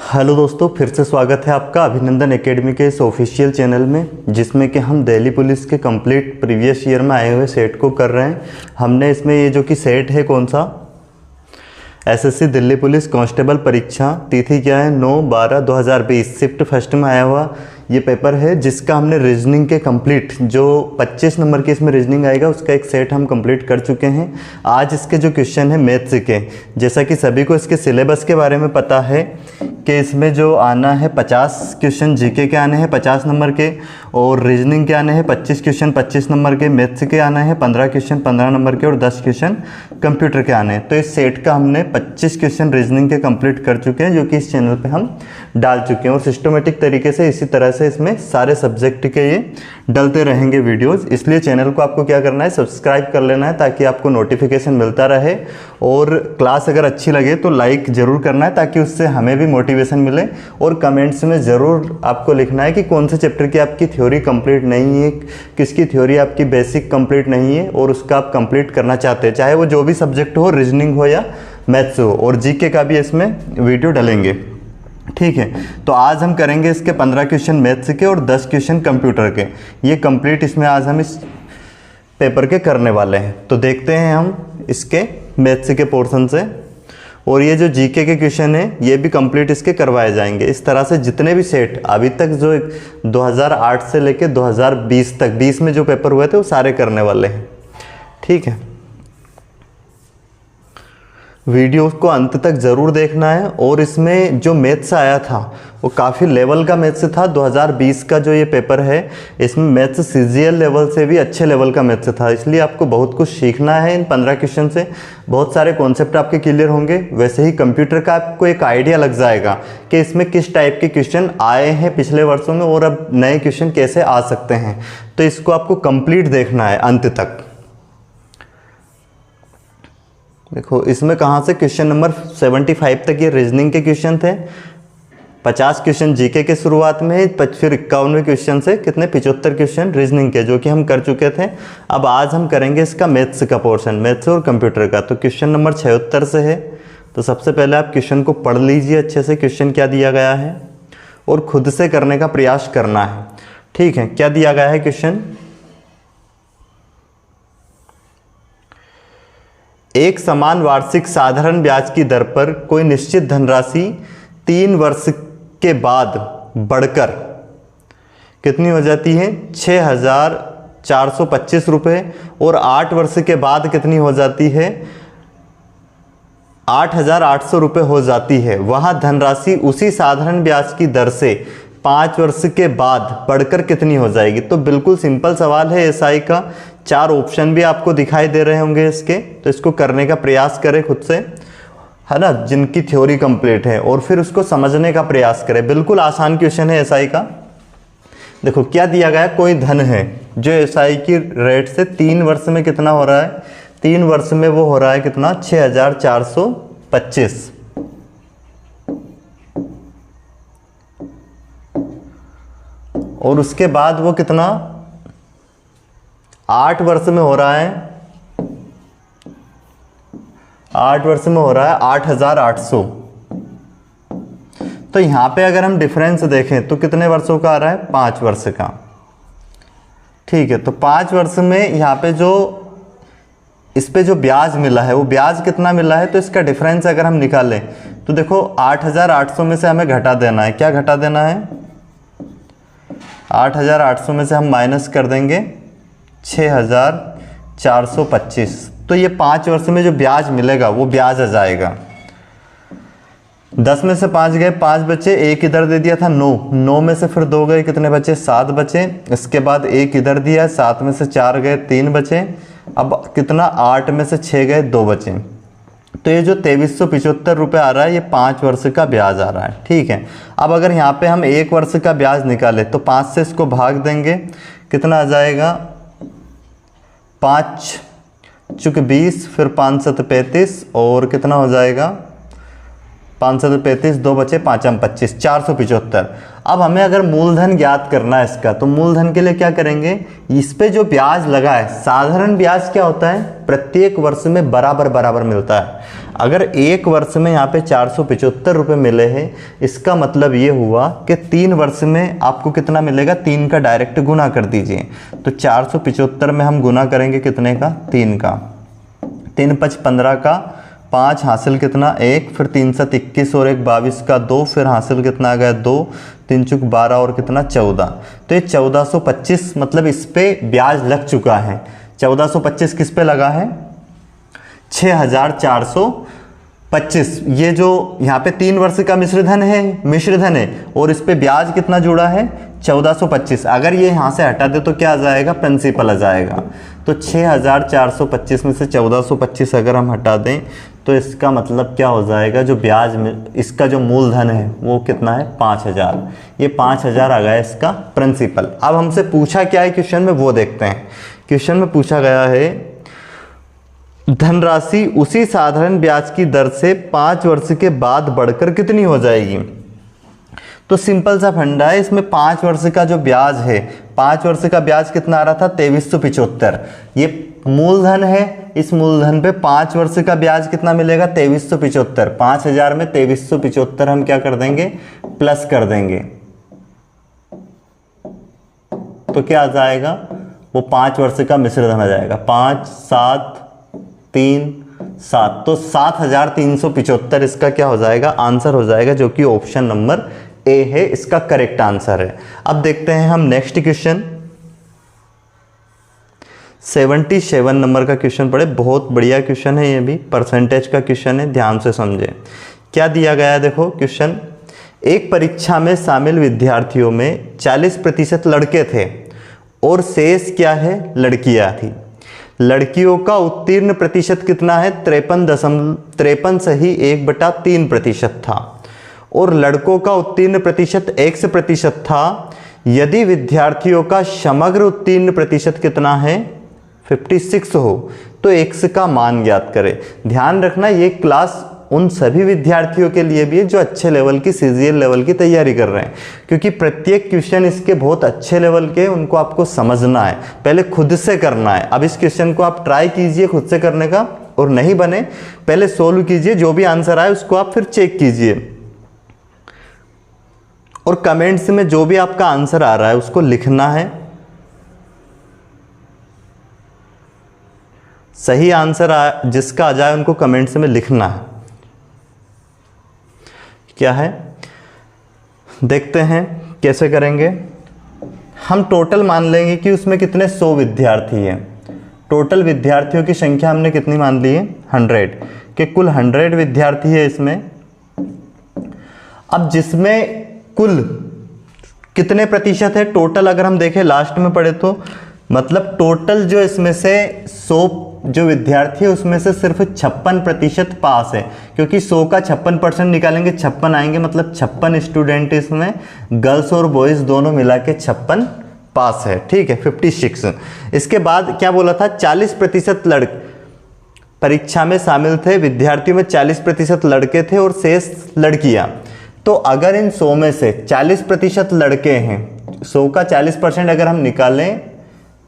Hello दोस्तों, फिर से स्वागत है आपका अभिनंदन एकेडमी के इस ऑफिशियल चैनल में, जिसमें कि हम दिल्ली पुलिस के कंप्लीट प्रीवियस ईयर में आए हुए सेट को कर रहे हैं। हमने इसमें ये जो कि सेट है कौन सा, एसएससी दिल्ली पुलिस कांस्टेबल परीक्षा, तिथि क्या है 9/12/2020, शिफ्ट फर्स्ट में आया हुआ ये पेपर है, जिसका हमने रीजनिंग के कंप्लीट जो 25 नंबर के इसमें रीजनिंग आएगा उसका एक सेट हम कंप्लीट कर चुके हैं। आज इसके जो क्वेश्चन है मैथ्स के, जैसा कि सभी को इसके सिलेबस के बारे में पता है कि इसमें जो आना है 50 क्वेश्चन जीके के आने हैं 50 नंबर के, और रीजनिंग के आने हैं 25 क्वेश्चन 25 नंबर के, मैथ्स के आना है 15 क्वेश्चन 15 नंबर के, और 10 क्वेश्चन कंप्यूटर के आने हैं। तो इस सेट का हमने 25 क्वेश्चन रीजनिंग के कंप्लीट कर चुके हैं, जो कि इस चैनल पे हम डाल चुके हैं, और सिस्टमेटिक तरीके से इसी तरह से इसमें सारे सब्जेक्ट के ये डलते रहेंगे वीडियोस। इसलिए चैनल को आपको क्या करना है, सब्सक्राइब कर लेना है, ताकि आपको नोटिफिकेशन मिलता रहे। और क्लास अगर अच्छी लगे तो लाइक ज़रूर करना है, ताकि उससे हमें भी मोटिवेशन मिले। और कमेंट्स में ज़रूर आपको लिखना है कि कौन से चैप्टर की आपकी थ्योरी कंप्लीट नहीं है, किसकी थ्योरी आपकी बेसिक कंप्लीट नहीं है और उसका आप कंप्लीट करना चाहते हैं, चाहे वो जो भी सब्जेक्ट हो, रीजनिंग हो या मैथ्स हो। और जीके का भी इसमें वीडियो डलेंगे, ठीक है। तो आज हम करेंगे इसके 15 क्वेश्चन मैथ्स के और 10 क्वेश्चन कंप्यूटर के, ये कंप्लीट इसमें आज हम इस पेपर के करने वाले हैं। तो देखते हैं हम इसके मैथ्स के पोर्शन से, और ये जो जीके के क्वेश्चन है ये भी कंप्लीट इसके करवाए जाएंगे। इस तरह से जितने भी सेट अभी तक जो 2008 से लेके 2020 तक 20 में जो पेपर हुए थे वो सारे करने वाले हैं, ठीक है। वीडियो को अंत तक ज़रूर देखना है। और इसमें जो मैथ्स आया था वो काफ़ी लेवल का मैथ्स था। 2020 का जो ये पेपर है इसमें मैथ्स सीजीएल लेवल से भी अच्छे लेवल का मैथ्स था, इसलिए आपको बहुत कुछ सीखना है। इन 15 क्वेश्चन से बहुत सारे कॉन्सेप्ट आपके क्लियर होंगे। वैसे ही कंप्यूटर का आपको एक आइडिया लग जाएगा कि इसमें किस टाइप के क्वेश्चन आए हैं पिछले वर्षों में और अब नए क्वेश्चन कैसे आ सकते हैं। तो इसको आपको कंप्लीट देखना है अंत तक। देखो इसमें कहाँ से क्वेश्चन नंबर 75 तक ये रीजनिंग के क्वेश्चन थे, 50 क्वेश्चन जीके के शुरुआत में, फिर 51वें क्वेश्चन से कितने 75 क्वेश्चन रीजनिंग के, जो कि हम कर चुके थे। अब आज हम करेंगे इसका मैथ्स का पोर्शन, मैथ्स और कंप्यूटर का। तो क्वेश्चन नंबर 76 से है। तो सबसे पहले आप क्वेश्चन को पढ़ लीजिए अच्छे से, क्वेश्चन क्या दिया गया है, और खुद से करने का प्रयास करना है, ठीक है। क्या दिया गया है क्वेश्चन, एक समान वार्षिक साधारण ब्याज की दर पर कोई निश्चित धनराशि 3 वर्ष के बाद बढ़कर कितनी हो जाती है 6,425 रुपये, और 8 वर्ष के बाद कितनी हो जाती है 8,800 रुपये हो जाती है। वह धनराशि उसी साधारण ब्याज की दर से 5 वर्ष के बाद बढ़कर कितनी हो जाएगी। तो बिल्कुल सिंपल सवाल है एसआई का। 4 ऑप्शन भी आपको दिखाई दे रहे होंगे इसके, तो इसको करने का प्रयास करें खुद से, है ना, जिनकी थ्योरी कंप्लीट है, और फिर उसको समझने का प्रयास करें। बिल्कुल आसान क्वेश्चन है एसआई का। देखो क्या दिया गया है, कोई धन है जो एसआई की रेट से 3 वर्ष में कितना हो रहा है, 3 वर्ष में वो हो रहा है कितना 6,425, और उसके बाद वो कितना 8 वर्ष में हो रहा है, 8 वर्ष में हो रहा है 8,800। तो यहां पे अगर हम डिफरेंस देखें तो कितने वर्षों का आ रहा है 5 वर्ष का, ठीक है। तो 5 वर्ष में यहां पे जो इस पे जो ब्याज मिला है वो ब्याज कितना मिला है, तो इसका डिफरेंस अगर हम निकालें तो देखो 8,800 में से हमें घटा देना है। क्या घटा देना है, 8,800 में से हम माइनस कर देंगे 6,425। तो ये 5 वर्ष में जो ब्याज मिलेगा वो ब्याज आ जाएगा। 10 में से 5 गए, 5 बचे, 1 इधर दे दिया था 9 में से फिर 2 गए, कितने बचे 7 बचे। इसके बाद 1 इधर दिया, 7 में से 4 गए, 3 बचे। अब कितना 8 में से 6 गए, 2 बचे। तो ये जो 2375 रुपये आ रहा है ये 5 वर्ष का ब्याज आ रहा है, ठीक है। अब अगर यहाँ पे हम 1 वर्ष का ब्याज निकाले तो 5 से इसको भाग देंगे, कितना आ जाएगा 5 चुक 20, फिर 5 7 35, और कितना हो जाएगा 535, 2 बचे 5 25, 475। अब हमें अगर मूलधन ज्ञात करना है इसका, तो मूलधन के लिए क्या करेंगे, इस पे जो ब्याज लगा है, साधारण ब्याज क्या होता है, प्रत्येक वर्ष में बराबर बराबर मिलता है। अगर एक वर्ष में यहाँ पे 475 रुपये मिले हैं, इसका मतलब ये हुआ कि 3 वर्ष में आपको कितना मिलेगा, 3 का डायरेक्ट गुना कर दीजिए। तो 475 में हम गुना करेंगे कितने का, 3 का, 3 5 15 का 5 हासिल कितना 1, फिर 3 7 21 और 1 22 का 2, फिर हासिल कितना आ गया 2, 3 चुक 12 और कितना 14। तो ये 1425 मतलब इस पे ब्याज लग चुका है। 1425 किस पे लगा है, 6425। ये जो यहाँ पे 3 वर्ष का मिश्रधन है और इस पे ब्याज कितना जुड़ा है, 1425। अगर ये यहाँ से हटा दे तो क्या आ जाएगा, प्रिंसिपल आ जाएगा। तो 6425 में से 1425 अगर हम हटा दें तो इसका मतलब क्या हो जाएगा, जो ब्याज में इसका जो मूलधन है वो कितना है, 5000। ये 5000 आ गया इसका प्रिंसिपल। अब हमसे पूछा क्या है क्वेश्चन में, वो देखते हैं। क्वेश्चन में पूछा गया है धनराशि उसी साधारण ब्याज की दर से 5 वर्ष के बाद बढ़कर कितनी हो जाएगी। तो सिंपल सा फंडा है इसमें। 5 वर्ष का जो ब्याज है, 5 वर्ष का ब्याज कितना आ रहा था, 2375। ये मूलधन है, इस मूलधन पे 5 वर्ष का ब्याज कितना मिलेगा, 2375। 5000 में 2375 हम क्या कर देंगे, प्लस कर देंगे, तो क्या आ जाएगा, वो 5 वर्ष का मिश्रधन आ जाएगा। 5 7 3 7, तो 7375 इसका क्या हो जाएगा, आंसर हो जाएगा, जो कि ऑप्शन नंबर ए है, इसका करेक्ट आंसर है। अब देखते हैं हम नेक्स्ट क्वेश्चन। 77 नंबर का क्वेश्चन पढ़े, बहुत बढ़िया क्वेश्चन है, ये भी परसेंटेज का क्वेश्चन है, ध्यान से समझे। क्या दिया गया है, देखो क्वेश्चन। एक परीक्षा में शामिल विद्यार्थियों में 40% लड़के थे और शेष क्या है, लड़कियां थी। लड़कियों का उत्तीर्ण प्रतिशत कितना है, 53.3% था और लड़कों का उत्तीर्ण प्रतिशत X% था। यदि विद्यार्थियों का समग्र उत्तीर्ण प्रतिशत कितना है, 56 हो, तो X का मान ज्ञात करें। ध्यान रखना ये क्लास उन सभी विद्यार्थियों के लिए भी है जो अच्छे लेवल की CGL लेवल की तैयारी कर रहे हैं, क्योंकि प्रत्येक क्वेश्चन इसके बहुत अच्छे लेवल के, उनको आपको समझना है, पहले खुद से करना है। अब इस क्वेश्चन को आप ट्राई कीजिए खुद से करने का, और नहीं बने पहले सोल्व कीजिए, जो भी आंसर आए उसको आप फिर चेक कीजिए और कमेंट्स में जो भी आपका आंसर आ रहा है उसको लिखना है। सही आंसर जिसका आ जाए उनको कमेंट्स में लिखना है। क्या है, देखते हैं कैसे करेंगे। हम टोटल मान लेंगे कि उसमें कितने 100 विद्यार्थी हैं। टोटल विद्यार्थियों की संख्या हमने कितनी मान ली है, 100, कि कुल 100 विद्यार्थी है इसमें। अब जिसमें कुल कितने प्रतिशत है टोटल, अगर हम देखें लास्ट में पढ़े तो मतलब टोटल जो इसमें से 100 जो विद्यार्थी है उसमें से सिर्फ 56% पास है, क्योंकि 100 का 56% निकालेंगे 56 आएंगे, मतलब 56 स्टूडेंट इसमें गर्ल्स और बॉयज दोनों मिला के 56 पास है, ठीक है, 56। इसके बाद क्या बोला था, 40% लड़के परीक्षा में शामिल थे, विद्यार्थियों में 40% लड़के थे और शेष लड़कियां। तो अगर इन 100 में से 40% लड़के हैं, 100 का 40% अगर हम निकालें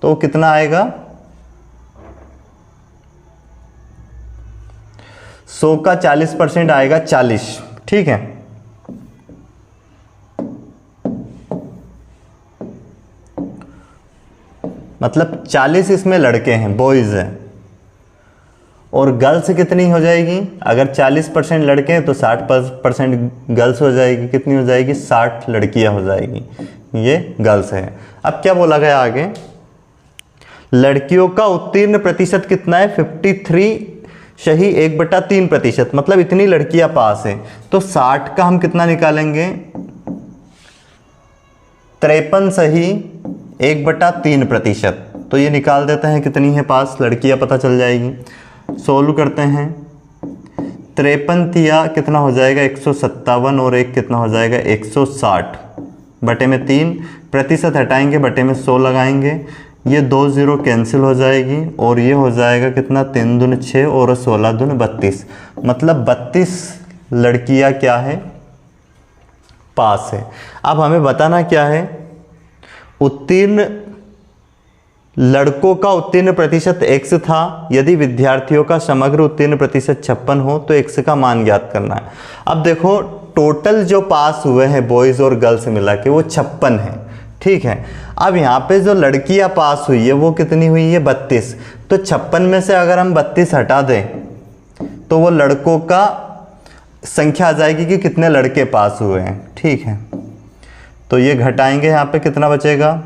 तो कितना आएगा, 100 का 40% आएगा 40, ठीक है। मतलब 40 इसमें लड़के हैं, बॉयज हैं, और गर्ल्स कितनी हो जाएगी, अगर 40% लड़के हैं तो 60% गर्ल्स हो जाएगी, कितनी हो जाएगी, 60 लड़कियां हो जाएगी, ये गर्ल्स है। अब क्या बोला गया आगे, लड़कियों का उत्तीर्ण प्रतिशत कितना है, 53.1/3%, मतलब इतनी लड़कियां पास हैं। तो 60 का हम कितना निकालेंगे, 53.1/3%, तो ये निकाल देते हैं कितनी है पास लड़कियां, पता चल जाएगी। सोल्व करते हैं, 53 तिया कितना हो जाएगा 157 और एक कितना हो जाएगा 160 बटे में 3, प्रतिशत हटाएंगे बटे में 100 लगाएंगे, ये 2 0 कैंसिल हो जाएगी और ये हो जाएगा कितना 3 दूनी 6 और 16 दूनी 32, मतलब 32 लड़कियां क्या है, पास है। अब हमें बताना क्या है, उत्तीर्ण लड़कों का उत्तीर्ण प्रतिशत x था, यदि विद्यार्थियों का समग्र उत्तीर्ण प्रतिशत 56 हो तो x का मान ज्ञात करना है। अब देखो टोटल जो पास हुए हैं बॉयज़ और गर्ल्स मिला के वो 56 है, ठीक है। अब यहाँ पे जो लड़कियाँ पास हुई है वो कितनी हुई है, 32। तो 56 में से अगर हम 32 हटा दें तो वो लड़कों का संख्या आ जाएगी कि कितने लड़के पास हुए हैं, ठीक है। तो ये घटाएंगे, यहाँ पे कितना बचेगा,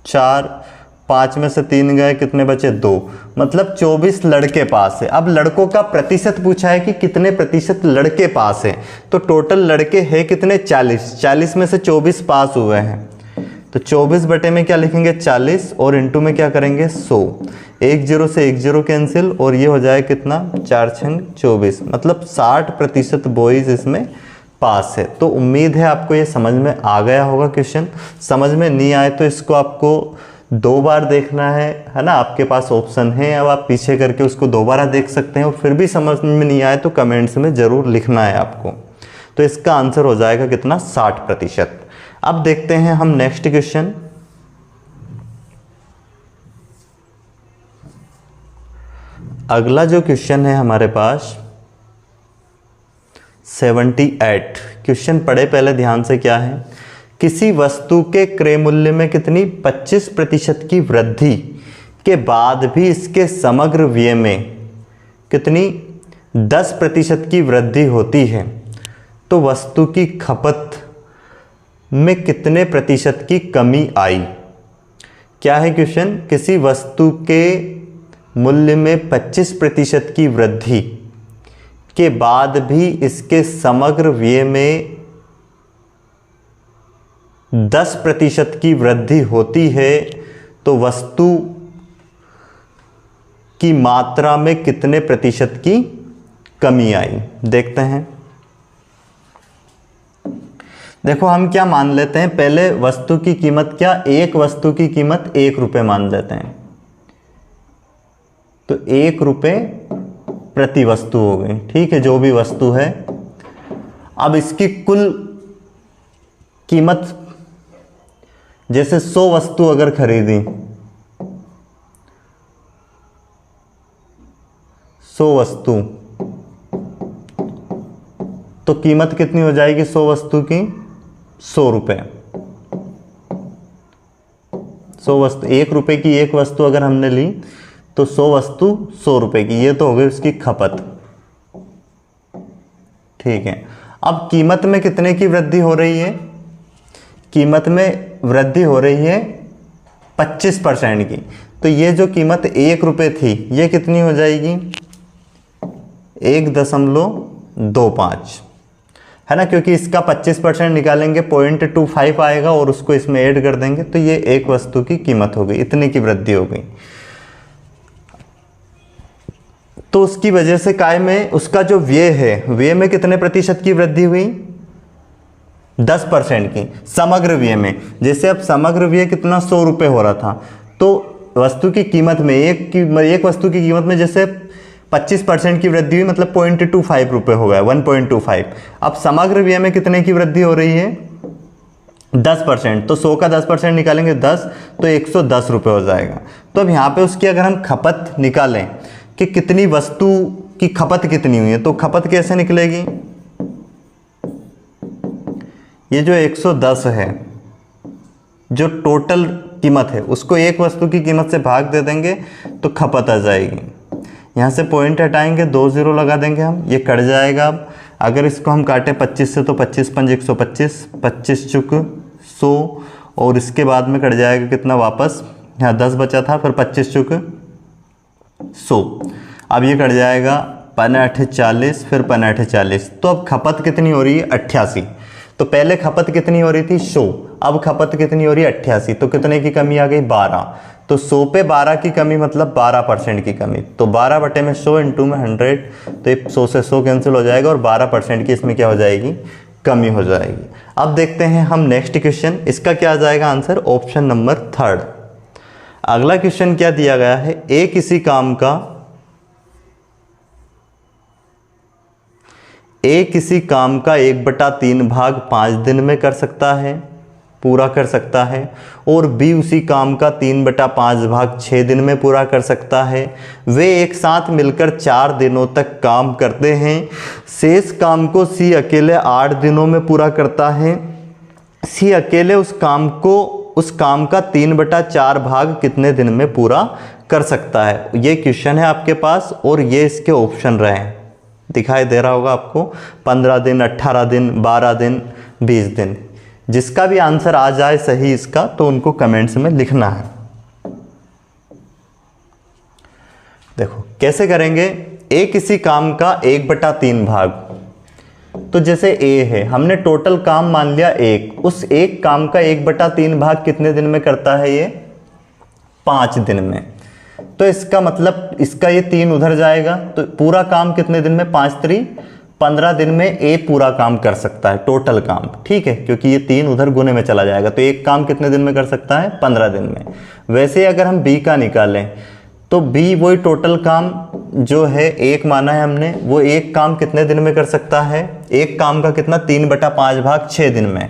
4, 5 में से 3 गए, कितने बचे, 2, मतलब 24 लड़के पास है। अब लड़कों का प्रतिशत पूछा है कि कितने प्रतिशत लड़के पास है, तो टोटल लड़के हैं कितने, 40, 40 में से 24 पास हुए हैं। तो 24 बटे में क्या लिखेंगे, 40, और इंटू में क्या करेंगे, 100। 1 0 से 1 0 कैंसिल, और ये हो जाए कितना, 4 6 24, मतलब 60% बॉयज़ इसमें पास है। तो उम्मीद है आपको ये समझ में आ गया होगा क्वेश्चन। समझ में नहीं आए तो इसको आपको 2 बार देखना है ना, आपके पास ऑप्शन है, अब आप पीछे करके उसको दोबारा देख सकते हैं, और फिर भी समझ में नहीं आए तो कमेंट्स में ज़रूर लिखना है आपको। तो इसका आंसर हो जाएगा कितना, 60%। अब देखते हैं हम नेक्स्ट क्वेश्चन। अगला जो क्वेश्चन है हमारे पास 78। क्वेश्चन पढ़े पहले ध्यान से, क्या है, किसी वस्तु के क्रय मूल्य में कितनी 25% की वृद्धि के बाद भी इसके समग्र व्यय में कितनी 10% की वृद्धि होती है, तो वस्तु की खपत में कितने प्रतिशत की कमी आई। क्या है क्वेश्चन, किसी वस्तु के मूल्य में 25% की वृद्धि के बाद भी इसके समग्र व्यय में 10% की वृद्धि होती है, तो वस्तु की मात्रा में कितने प्रतिशत की कमी आई। देखते हैं। देखो हम क्या मान लेते हैं, पहले वस्तु की कीमत क्या, एक वस्तु की कीमत 1 रुपये मान लेते हैं, तो 1 रुपये प्रति वस्तु हो गई, ठीक है, जो भी वस्तु है। अब इसकी कुल कीमत, जैसे 100 वस्तु अगर खरीदी, 100 वस्तु, तो कीमत कितनी हो जाएगी 100 वस्तु की, 100 रुपये। 100 वस्तु, 1 रुपये की एक वस्तु अगर हमने ली तो 100 वस्तु 100 रुपये की, ये तो हो गई उसकी खपत, ठीक है। अब कीमत में कितने की वृद्धि हो रही है, कीमत में वृद्धि हो रही है 25% की, तो ये जो कीमत 1 रुपये थी ये कितनी हो जाएगी, 1.25, है ना, क्योंकि इसका 25% निकालेंगे 0.25 आएगा और उसको इसमें ऐड कर देंगे, तो ये एक वस्तु की कीमत हो गई, इतनी की वृद्धि हो गई। तो उसकी वजह से काय में उसका जो व्यय है, व्यय में कितने प्रतिशत की वृद्धि हुई, 10% की समग्र व्यय में। जैसे अब समग्र व्यय कितना 100 रुपये हो रहा था, तो वस्तु की कीमत में एक वस्तु की कीमत में जैसे 25% की वृद्धि हुई, मतलब 0.25 रुपये हो गया, 1.25। अब समग्र व्यय में कितने की वृद्धि हो रही है, 10%, तो 100 का 10% निकालेंगे 10, तो 110 रुपये हो जाएगा। तो अब यहाँ पे उसकी अगर हम खपत निकालें कि कितनी वस्तु की खपत कितनी हुई है, तो खपत कैसे निकलेगी, ये जो 110 है, जो टोटल कीमत है, उसको एक वस्तु की कीमत से भाग दे देंगे तो खपत आ जाएगी। यहाँ से पॉइंट हटाएंगे, 2 0 लगा देंगे हम, ये कट जाएगा। अब अगर इसको हम काटें 25 से, तो 25 पंज 125, 25 चुक 100, और इसके बाद में कट जाएगा कितना वापस, यहाँ 10 बचा था, फिर 25 चुक 100, अब ये कट जाएगा 5 40, फिर 5 40, तो अब खपत कितनी हो रही है, 88। तो पहले खपत कितनी हो रही थी, 100, अब खपत कितनी हो रही है, 88, तो कितने की कमी आ गई, 12। तो 100 पे 12 की कमी मतलब 12% की कमी, तो 12 बटे में 100 इंटू में 100, तो 100 से 100 कैंसिल हो जाएगा, और 12% की इसमें क्या हो जाएगी, कमी हो जाएगी। अब देखते हैं हम नेक्स्ट क्वेश्चन, इसका क्या आ जाएगा आंसर, ऑप्शन नंबर 3। अगला क्वेश्चन क्या दिया गया है, किसी काम का ए किसी काम का 1/3 भाग 5 दिन में कर सकता है, पूरा कर सकता है, और बी उसी काम का 3/5 भाग 6 दिन में पूरा कर सकता है। वे एक साथ मिलकर 4 दिनों तक काम करते हैं। शेष काम को सी अकेले 8 दिनों में पूरा करता है। सी अकेले उस काम का 3/4 भाग कितने दिन में पूरा कर सकता है। ये क्वेश्चन है आपके पास और ये इसके ऑप्शन रहे हैं, दिखाई दे रहा होगा आपको। 15 दिन, 18 दिन, 12 दिन, 20 दिन। जिसका भी आंसर आ जाए सही इसका तो उनको कमेंट्स में लिखना है। देखो कैसे करेंगे। ए किसी काम का 1/3 भाग, तो जैसे ए है, हमने टोटल काम मान लिया 1, उस एक काम का 1/3 भाग कितने दिन में करता है ये? 5 दिन में। तो इसका मतलब इसका ये 3 उधर जाएगा, तो पूरा काम कितने दिन में? 5 3 15 दिन में ए पूरा काम कर सकता है, टोटल काम, ठीक है, क्योंकि ये 3 उधर गुने में चला जाएगा। तो एक काम कितने दिन में कर सकता है? 15 दिन में। वैसे अगर हम बी का निकालें तो बी वही टोटल काम जो है 1 माना है हमने, वो एक काम कितने दिन में कर सकता है? एक काम का कितना? 3/5 भाग 6 दिन में।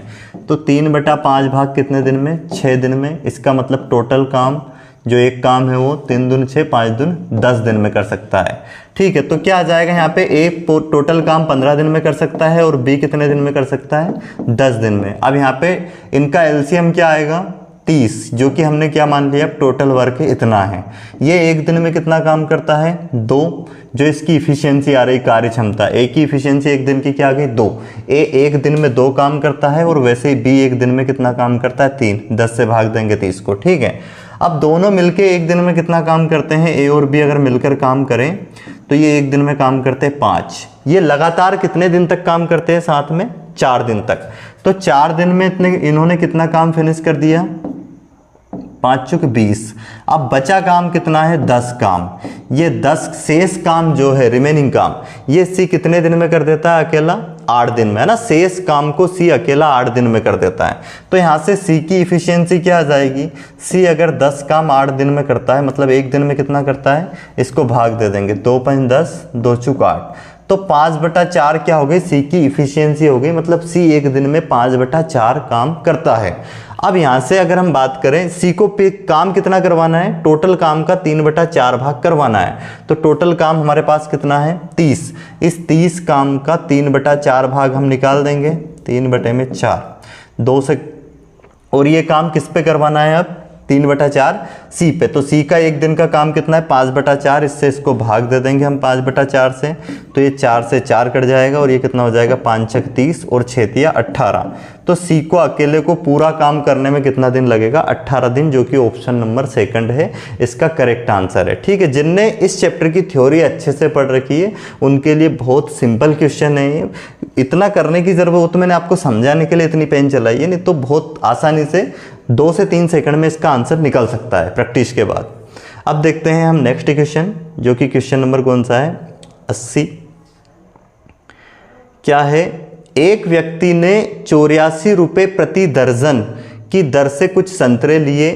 तो 3/5 भाग कितने दिन में? 6 दिन में। इसका मतलब टोटल काम जो एक काम है वो 3 दूनी 6, 5 दूनी 10 दिन में कर सकता है, ठीक है। तो क्या आ जाएगा यहाँ पे? ए टोटल काम 15 दिन में कर सकता है और बी कितने दिन में कर सकता है? 10 दिन में। अब यहाँ पे इनका एलसीएम क्या आएगा? 30, जो कि हमने क्या मान लिया? टोटल वर्क इतना है। ये एक दिन में कितना काम करता है? 2। जो इसकी इफिशियंसी आ रही, कार्य क्षमता, ए की इफिशियंसी एक दिन की क्या आ गई? 2। ए एक दिन में 2 काम करता है और वैसे ही बी एक दिन में कितना काम करता है? 3। 10 से भाग देंगे 30 को, ठीक है। अब दोनों मिलके एक दिन में कितना काम करते हैं? ए और बी अगर मिलकर काम करें तो ये एक दिन में काम करते हैं 5। ये लगातार कितने दिन तक काम करते हैं साथ में? 4 दिन तक। तो 4 दिन में इन्होंने कितना काम फिनिश कर दिया? 5 चुक 20। अब बचा काम कितना है? 10 काम। ये 10 शेष काम जो है, रिमेनिंग काम, ये सी कितने दिन में कर देता है? अकेला 8 दिन में, है ना। शेष काम को सी अकेला 8 दिन में कर देता है। तो यहाँ से सी की इफिशियंसी क्या आ जाएगी? सी अगर 10 काम 8 दिन में करता है, मतलब एक दिन में कितना करता है? इसको भाग दे देंगे, 2 5 10, 2 चुक 8। तो 5/4 क्या हो गई? सी की इफिशियंसी हो गई, मतलब सी एक दिन में 5/4 काम करता है। अब यहाँ से अगर हम बात करें, सी को काम कितना करवाना है? टोटल काम का 3/4 भाग करवाना है। तो टोटल काम हमारे पास कितना है? 30। इस 30 काम का 3/4 भाग हम निकाल देंगे, 3/4, 2 से। और ये काम किस पे करवाना है अब? 3/4 सी पे। तो सी का एक दिन का काम कितना है? 5/4। इससे इसको भाग दे देंगे हम 5/4 से, तो ये 4 से 4 कट जाएगा और ये कितना हो जाएगा? 5 छक 30 और 6 तिया 18। तो सी को अकेले को पूरा काम करने में कितना दिन लगेगा? 18 दिन, जो कि ऑप्शन नंबर 2 है इसका करेक्ट आंसर है, ठीक है। जिनने इस चैप्टर की थ्योरी अच्छे से पढ़ रखी है उनके लिए बहुत सिंपल क्वेश्चन है ये। इतना करने की जरूरत, तो मैंने आपको समझाने के लिए इतनी पेन चलाई है, नहीं तो बहुत आसानी से 2 से 3 सेकंड में इसका आंसर निकल सकता है प्रैक्टिस के बाद। अब देखते हैं हम नेक्स्ट क्वेश्चन, जो कि क्वेश्चन नंबर कौन सा है? 80। क्या है? एक व्यक्ति ने 84 रुपये प्रति दर्जन की दर से कुछ संतरे लिए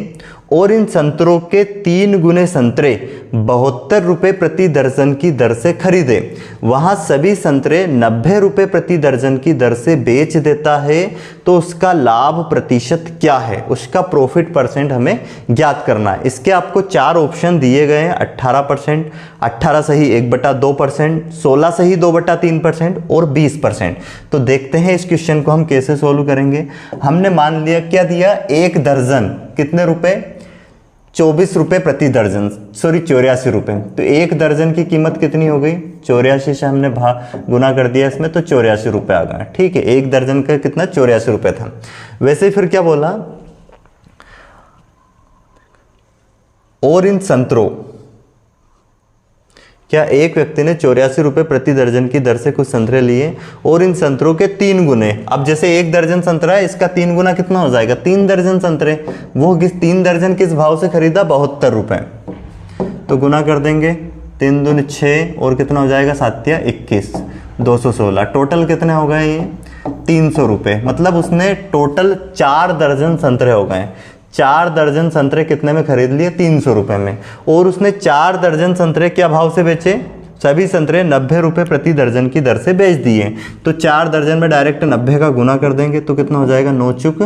और इन संतरों के 3 गुने संतरे 72 रुपये प्रति दर्जन की दर से खरीदे। वहाँ सभी संतरे 90 रुपये प्रति दर्जन की दर से बेच देता है, तो उसका लाभ प्रतिशत क्या है? उसका प्रॉफिट परसेंट हमें ज्ञात करना है। इसके आपको 4 ऑप्शन दिए गए हैं, 18%, 18 सही 1/2%, 16 सही 2/3% और 20%। तो देखते हैं इस क्वेश्चन को हम कैसे सोल्व करेंगे। हमने मान लिया, क्या दिया? एक दर्जन कितने रुपए? 24 रुपये प्रति दर्जन, सॉरी 84 रुपये। तो एक दर्जन की कीमत कितनी हो गई? 84 से हमने गुना कर दिया इसमें, तो 84 रुपये आ गया, ठीक है। एक दर्जन का कितना? 84 रुपये था। वैसे फिर क्या बोला? और इन संतरों, क्या एक व्यक्ति ने 84 रुपये प्रति दर्जन की दर से कुछ संतरे लिए और इन संतरों के 3 गुने। अब जैसे एक दर्जन संतरा है, इसका 3 गुना कितना हो जाएगा? 3 दर्जन संतरे। वो 3 दर्जन किस भाव से खरीदा? 72 रुपये। तो गुना कर देंगे, 3 दूनी 6 और कितना हो जाएगा? 7 या 21, 216। टोटल कितने हो गए? ये 300 रुपये। मतलब उसने टोटल 4 दर्जन संतरे हो गए। 4 दर्जन संतरे कितने में खरीद लिए? 300 रुपये में। और उसने 4 दर्जन संतरे क्या भाव से बेचे? सभी संतरे 90 रुपये प्रति दर्जन की दर से बेच दिए। तो 4 दर्जन में डायरेक्ट 90 का गुना कर देंगे तो कितना हो जाएगा, 9 चुक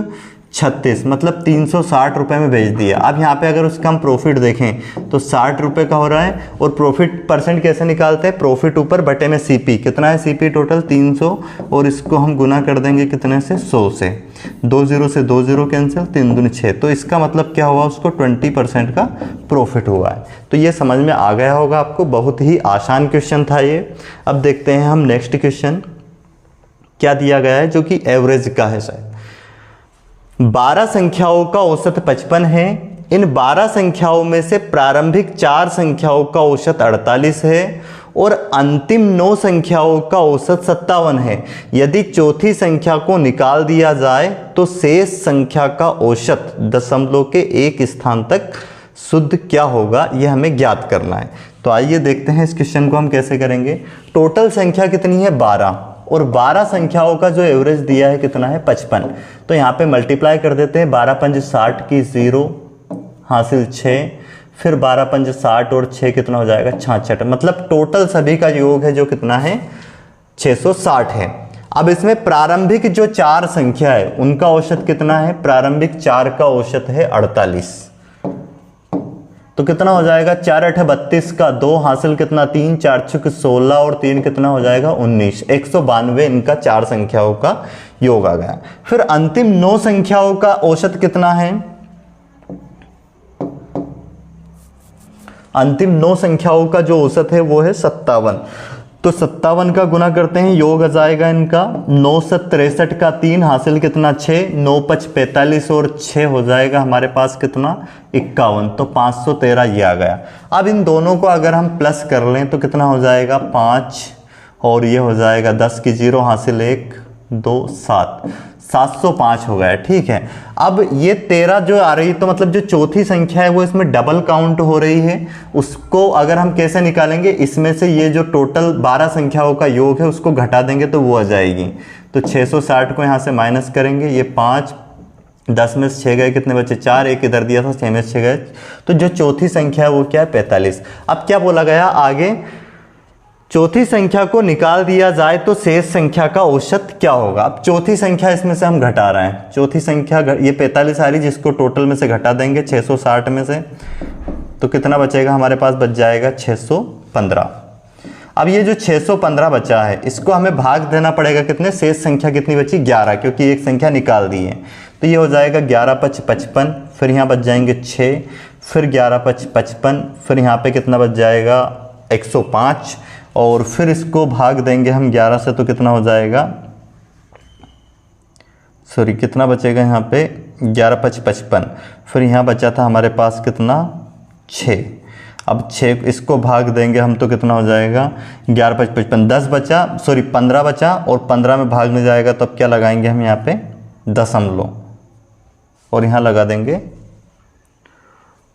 36, मतलब 360 रुपये में बेच दिया। अब यहाँ पे अगर उसका हम प्रॉफिट देखें तो 60 रुपये का हो रहा है। और प्रॉफिट परसेंट कैसे निकालते हैं, प्रॉफिट ऊपर बटे में सीपी, कितना है सीपी टोटल 300, और इसको हम गुना कर देंगे कितने से, 100 से। 2 0 से 2 0 कैंसिल, 3 दूनी 6, तो इसका मतलब क्या हुआ, उसको 20% का प्रॉफिट हुआ है। तो ये समझ में आ गया होगा आपको, बहुत ही आसान क्वेश्चन था ये। अब देखते हैं हम नेक्स्ट क्वेश्चन क्या दिया गया है, जो कि एवरेज का है शायद। 12 संख्याओं का औसत 55 है। इन 12 संख्याओं में से प्रारंभिक 4 संख्याओं का औसत 48 है और अंतिम 9 संख्याओं का औसत 57 है। यदि चौथी संख्या को निकाल दिया जाए तो शेष संख्या का औसत दशमलव के एक स्थान तक शुद्ध क्या होगा, यह हमें ज्ञात करना है। तो आइए देखते हैं इस क्वेश्चन को हम कैसे करेंगे। टोटल संख्या कितनी है, 12, और 12 संख्याओं का जो एवरेज दिया है कितना है, 55। तो यहाँ पे मल्टीप्लाई कर देते हैं, 12 पंज 60 की 0 हासिल 6, फिर 12 पंज 60 और 6 कितना हो जाएगा, 66। मतलब टोटल सभी का योग है जो कितना है, 660 है। अब इसमें प्रारंभिक जो 4 संख्या है उनका औसत कितना है, प्रारंभिक 4 का औसत है 48। तो कितना हो जाएगा, 4 8 32 का 2 हासिल कितना 3, 4 6 16 और 3 कितना हो जाएगा 19। 192 इनका 4 संख्याओं का योग आ गया। फिर अंतिम 9 संख्याओं का औसत कितना है, अंतिम 9 संख्याओं का जो औसत है वो है 57। तो 57 का गुना करते हैं, योग आ जाएगा इनका 9 7 63 का 3 हासिल कितना 6, 9 5 45 और 6 हो जाएगा हमारे पास कितना 51। तो 513 ये आ गया। अब इन दोनों को अगर हम प्लस कर लें तो कितना हो जाएगा 5 और ये हो जाएगा 10 की 0 हासिल 1 2 7, 705 हो गया। ठीक है, अब ये 13 जो आ रही, तो मतलब जो चौथी संख्या है वो इसमें डबल काउंट हो रही है। उसको अगर हम कैसे निकालेंगे, इसमें से ये जो टोटल 12 संख्याओं का योग है उसको घटा देंगे तो वो आ जाएगी। तो 660 को यहाँ से माइनस करेंगे, ये 5, 10 में से 6 गए, कितने बचे 4, एक इधर दिया था 6 में से 6 गए। तो जो चौथी संख्या है वो क्या है 45। अब क्या बोला गया आगे, चौथी संख्या को निकाल दिया जाए तो शेष संख्या का औसत क्या होगा। अब चौथी संख्या इसमें से हम घटा रहे हैं, चौथी संख्या ये 45 आ रही, जिसको टोटल में से घटा देंगे 660 में से, तो कितना बचेगा हमारे पास, बच जाएगा 615। अब ये जो 615 बचा है इसको हमें भाग देना पड़ेगा कितने, शेष संख्या कितनी बची 11, क्योंकि एक संख्या निकाल दी है। तो ये हो जाएगा 11 5 55, फिर यहाँ बच जाएंगे 6, फिर 11 5 55, फिर यहाँ पे कितना बच जाएगा 105, और फिर इसको भाग देंगे हम 11 से तो कितना हो जाएगा, सॉरी कितना बचेगा यहाँ पे 11 5 55, फिर यहाँ बचा था हमारे पास कितना 6। अब 6 इसको भाग देंगे हम तो कितना हो जाएगा 11 5 55, 10 बचा, सॉरी 15 बचा, और 15 में भाग में जाएगा तो अब क्या लगाएंगे हम यहाँ पे दशमलव, और यहाँ लगा देंगे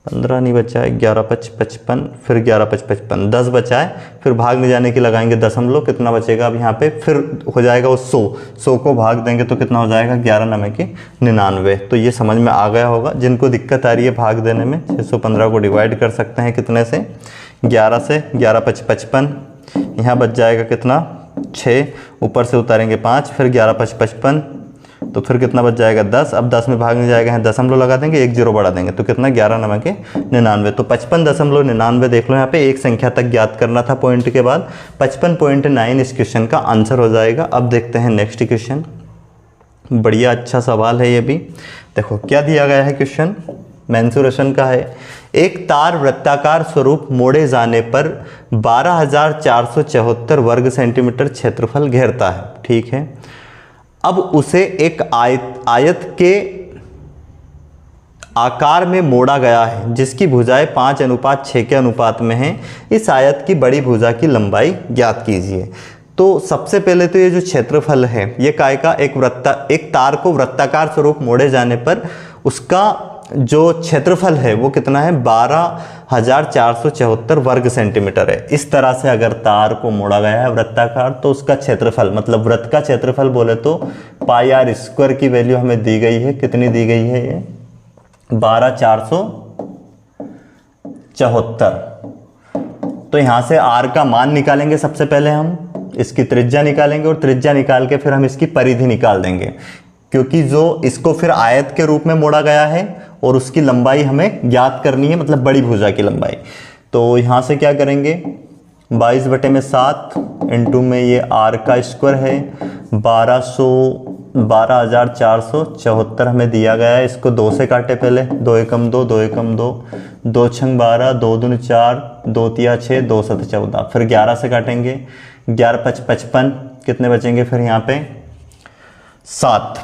15 नहीं बचा है, 11 5 55, फिर 11 5 55, 10 बचा है, फिर भाग में जाने की लगाएंगे दशमलव, कितना बचेगा अब यहाँ पे, फिर हो जाएगा वो 100 को भाग देंगे तो कितना हो जाएगा 11 9 के 99। तो ये समझ में आ गया होगा। जिनको दिक्कत आ रही है भाग देने में, 615 को डिवाइड कर सकते हैं कितने से, 11 से, 11 5 55, यहाँ बच जाएगा कितना 6, ऊपर से उतारेंगे 5, फिर 11 5 55, तो फिर कितना बच जाएगा 10। अब 10 में भाग में जाएगा, है दशमलव लगा देंगे, 1 0 बढ़ा देंगे तो कितना 11 9 के 99। तो 55.99 देख लो, यहाँ पे एक संख्या तक ज्ञात करना था पॉइंट के बाद। 55.9 इस क्वेश्चन का आंसर हो जाएगा। अब देखते हैं नेक्स्ट क्वेश्चन, बढ़िया अच्छा सवाल है ये भी। देखो क्या दिया गया है क्वेश्चन, मेंसुरेशन का है। एक तार वृत्ताकार स्वरूप मोड़े जाने पर 12,474 वर्ग सेंटीमीटर क्षेत्रफल घेरता है। ठीक है, अब उसे एक आयत के आकार में मोड़ा गया है जिसकी भुजाएं 5:6 के अनुपात में हैं। इस आयत की बड़ी भुजा की लंबाई ज्ञात कीजिए। तो सबसे पहले तो ये जो क्षेत्रफल है ये काय का, एक तार को वृत्ताकार स्वरूप मोड़े जाने पर उसका जो क्षेत्रफल है वो कितना है 12,474 वर्ग सेंटीमीटर है। इस तरह से अगर तार को मोड़ा गया है वृत्ताकार तो उसका क्षेत्रफल, मतलब वृत्त का क्षेत्रफल बोले तो पाई आर स्क्वायर की वैल्यू हमें दी गई है, कितनी दी गई है ये 12,474। तो यहाँ से r का मान निकालेंगे सबसे पहले, हम इसकी त्रिज्या निकालेंगे और त्रिज्या निकाल के फिर हम इसकी परिधि निकाल देंगे, क्योंकि जो इसको फिर आयत के रूप में मोड़ा गया है और उसकी लंबाई हमें ज्ञात करनी है, मतलब बड़ी भुजा की लंबाई। तो यहाँ से क्या करेंगे, 22/7 इंटू में ये r का स्क्वायर है 12,474 हमें दिया गया है। इसको 2 से काटे पहले, 2 एकम 2, 2 एकम 2, 2 छंग 12, 2 दूनी 4, 2 तिया 6, 2 सत 14, फिर 11 से काटेंगे, 11 5 55, कितने बचेंगे फिर यहाँ पे 7,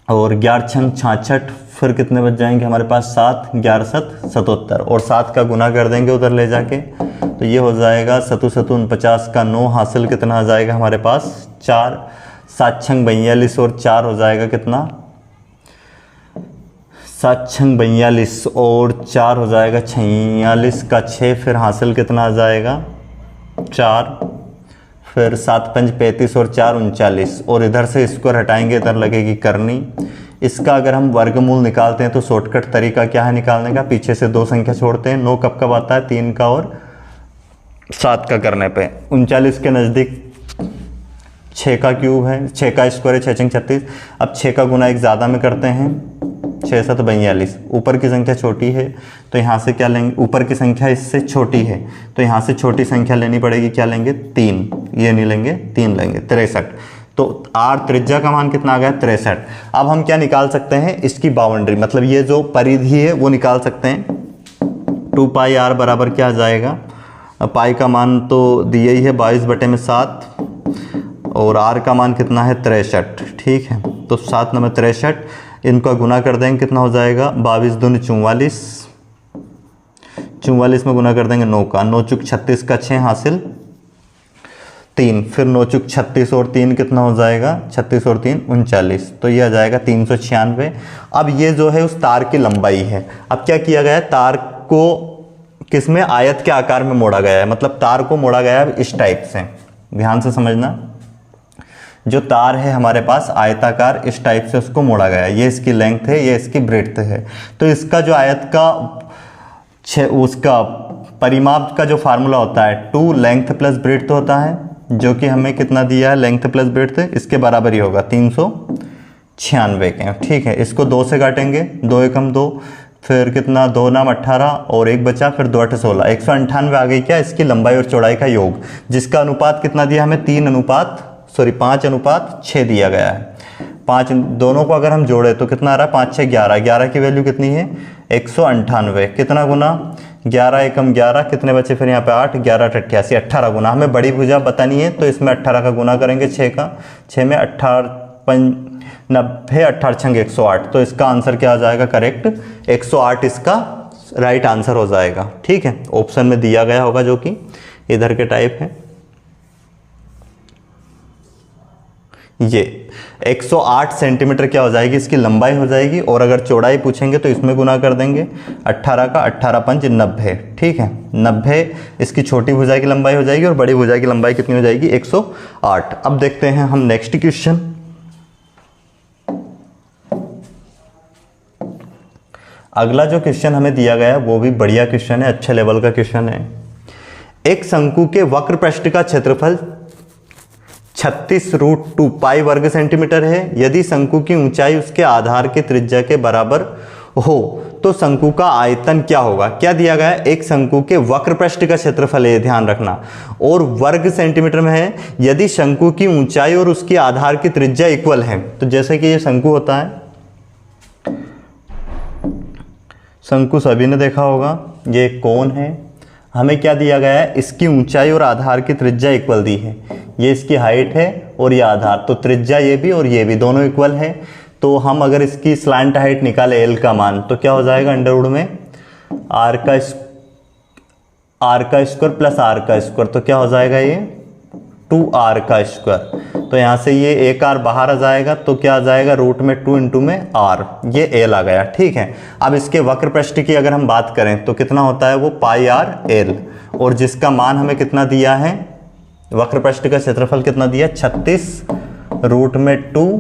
और 11 छंग 66, फिर कितने बच जाएंगे हमारे पास 7, 11 सत 77, और 7 का गुना कर देंगे उधर ले जाके, तो ये हो जाएगा 7 7 49 का 9, हासिल कितना आ जाएगा हमारे पास 4, 7 छंग 42 और 4 हो जाएगा कितना 7 छंग 42 और 4 हो जाएगा 46 का 6, फिर हासिल कितना आ जाएगा 4, फिर 7 5 35 और 4 39, और इधर से इसको हटाएंगे, इधर लगेगी करनी। इसका अगर हम वर्गमूल निकालते हैं तो शॉर्टकट तरीका क्या है निकालने का, पीछे से 2 संख्या छोड़ते हैं, 9 कब कब आता है 3 का और 7 का करने पे, 39 के नज़दीक 6 का क्यूब है, 6 का स्क्वायर है, 6 छंग 36। अब 6 का गुना एक ज़्यादा में करते हैं, 6 7 42, ऊपर की संख्या छोटी है तो यहाँ से क्या लेंगे, ऊपर की संख्या इससे छोटी है तो यहाँ से छोटी संख्या लेनी पड़ेगी, क्या लेंगे 3, ये नहीं लेंगे 3 लेंगे, 63। तो r त्रिज्या का मान कितना आ गया 63। अब हम क्या निकाल सकते हैं, इसकी बाउंड्री, मतलब ये जो परिधि है वो निकाल सकते हैं। 2 पाई r बराबर क्या आ जाएगा, पाई का मान तो दिया ही है 22/7 और r का मान कितना है 63, ठीक है। तो 7 9 63, इनका गुना कर देंगे, कितना हो जाएगा 22 दूनी 44, 44 में गुना कर देंगे 9 का, 9 चुक 36 का 6, हासिल 3, फिर 9 चुक 36 और 3 कितना हो जाएगा 36 और 3 39, तो ये आ जाएगा 396। अब ये जो है उस तार की लंबाई है। अब क्या किया गया है, तार को किसमें, आयत के आकार में मोड़ा गया है, मतलब तार को मोड़ा गया है इस टाइप से, ध्यान से समझना। जो तार है हमारे पास आयताकार, इस टाइप से उसको मोड़ा गया है, ये इसकी लेंथ है, ये इसकी ब्रेड्थ है। तो इसका जो आयत का उसका परिमाप का जो फार्मूला होता है 2 लेंथ प्लस ब्रेड्थ होता है, जो कि हमें कितना दिया है, लेंथ प्लस ब्रेड्थ इसके बराबर ही होगा 396 के, ठीक है। इसको 2 से काटेंगे, 2 एकम 2, फिर कितना 2 नाम 18 और 1 बचा, फिर 2 8 16, 198 आ गई क्या इसकी लंबाई और चौड़ाई का योग, जिसका अनुपात कितना दिया हमें 5:6 दिया गया है। 5 दोनों को अगर हम जोड़े तो कितना आ रहा है 5 6 11, 11 की वैल्यू कितनी है 198, कितना गुना 11 एकम 11, कितने बचे फिर यहाँ पे 8, 11 88, 18 गुना। हमें बड़ी भुजा बतानी है तो इसमें 18 का गुना करेंगे 6 का, 6 में 18 90, 18 छंग 108, तो इसका आंसर क्या आ जाएगा करेक्ट 108, इसका राइट आंसर हो जाएगा, ठीक है। ऑप्शन में दिया गया होगा जो कि इधर के टाइप है। ये 108 सेंटीमीटर क्या हो जाएगी, इसकी लंबाई हो जाएगी, और अगर चौड़ाई पूछेंगे तो इसमें गुना कर देंगे 18 का, 18 पंच 90, ठीक है। 90 इसकी छोटी भुजा की लंबाई हो जाएगी और बड़ी भुजा की लंबाई कितनी हो जाएगी 108। अब देखते हैं हम नेक्स्ट क्वेश्चन। अगला जो क्वेश्चन हमें दिया गया है वो भी बढ़िया क्वेश्चन है, अच्छे लेवल का क्वेश्चन है। एक शंकु के वक्र पृष्ठ का क्षेत्रफल 36√2 पाई वर्ग सेंटीमीटर है। यदि शंकु की ऊंचाई उसके आधार की त्रिज्या के बराबर हो तो शंकु का आयतन क्या होगा। क्या दिया गया है, एक शंकु के वक्र पृष्ठ का क्षेत्रफल है, ध्यान रखना, और वर्ग सेंटीमीटर में है। यदि शंकु की ऊंचाई और उसकी आधार की त्रिज्या इक्वल है, तो जैसे कि ये शंकु होता है, शंकु सभी ने देखा होगा, ये कोण है। हमें क्या दिया गया है, इसकी ऊंचाई और आधार की त्रिज्या इक्वल दी है, ये इसकी हाइट है और ये आधार, तो त्रिज्या ये भी और ये भी दोनों इक्वल है। तो हम अगर इसकी स्लैंट हाइट निकाले एल का मान तो क्या हो जाएगा, अंडरवुड में आर का स्क्वायर प्लस आर का स्क्वायर, तो क्या हो जाएगा ये 2r का स्क्वायर। तो यहाँ से ये एक r बाहर आ जाएगा तो क्या आ जाएगा, रूट में 2 इंटू में r, ये l आ गया, ठीक है। अब इसके वक्र पृष्ठ की अगर हम बात करें तो कितना होता है वो पाई r l, और जिसका मान हमें कितना दिया है, वक्र पृष्ठ का क्षेत्रफल कितना दिया 36 रूट में 2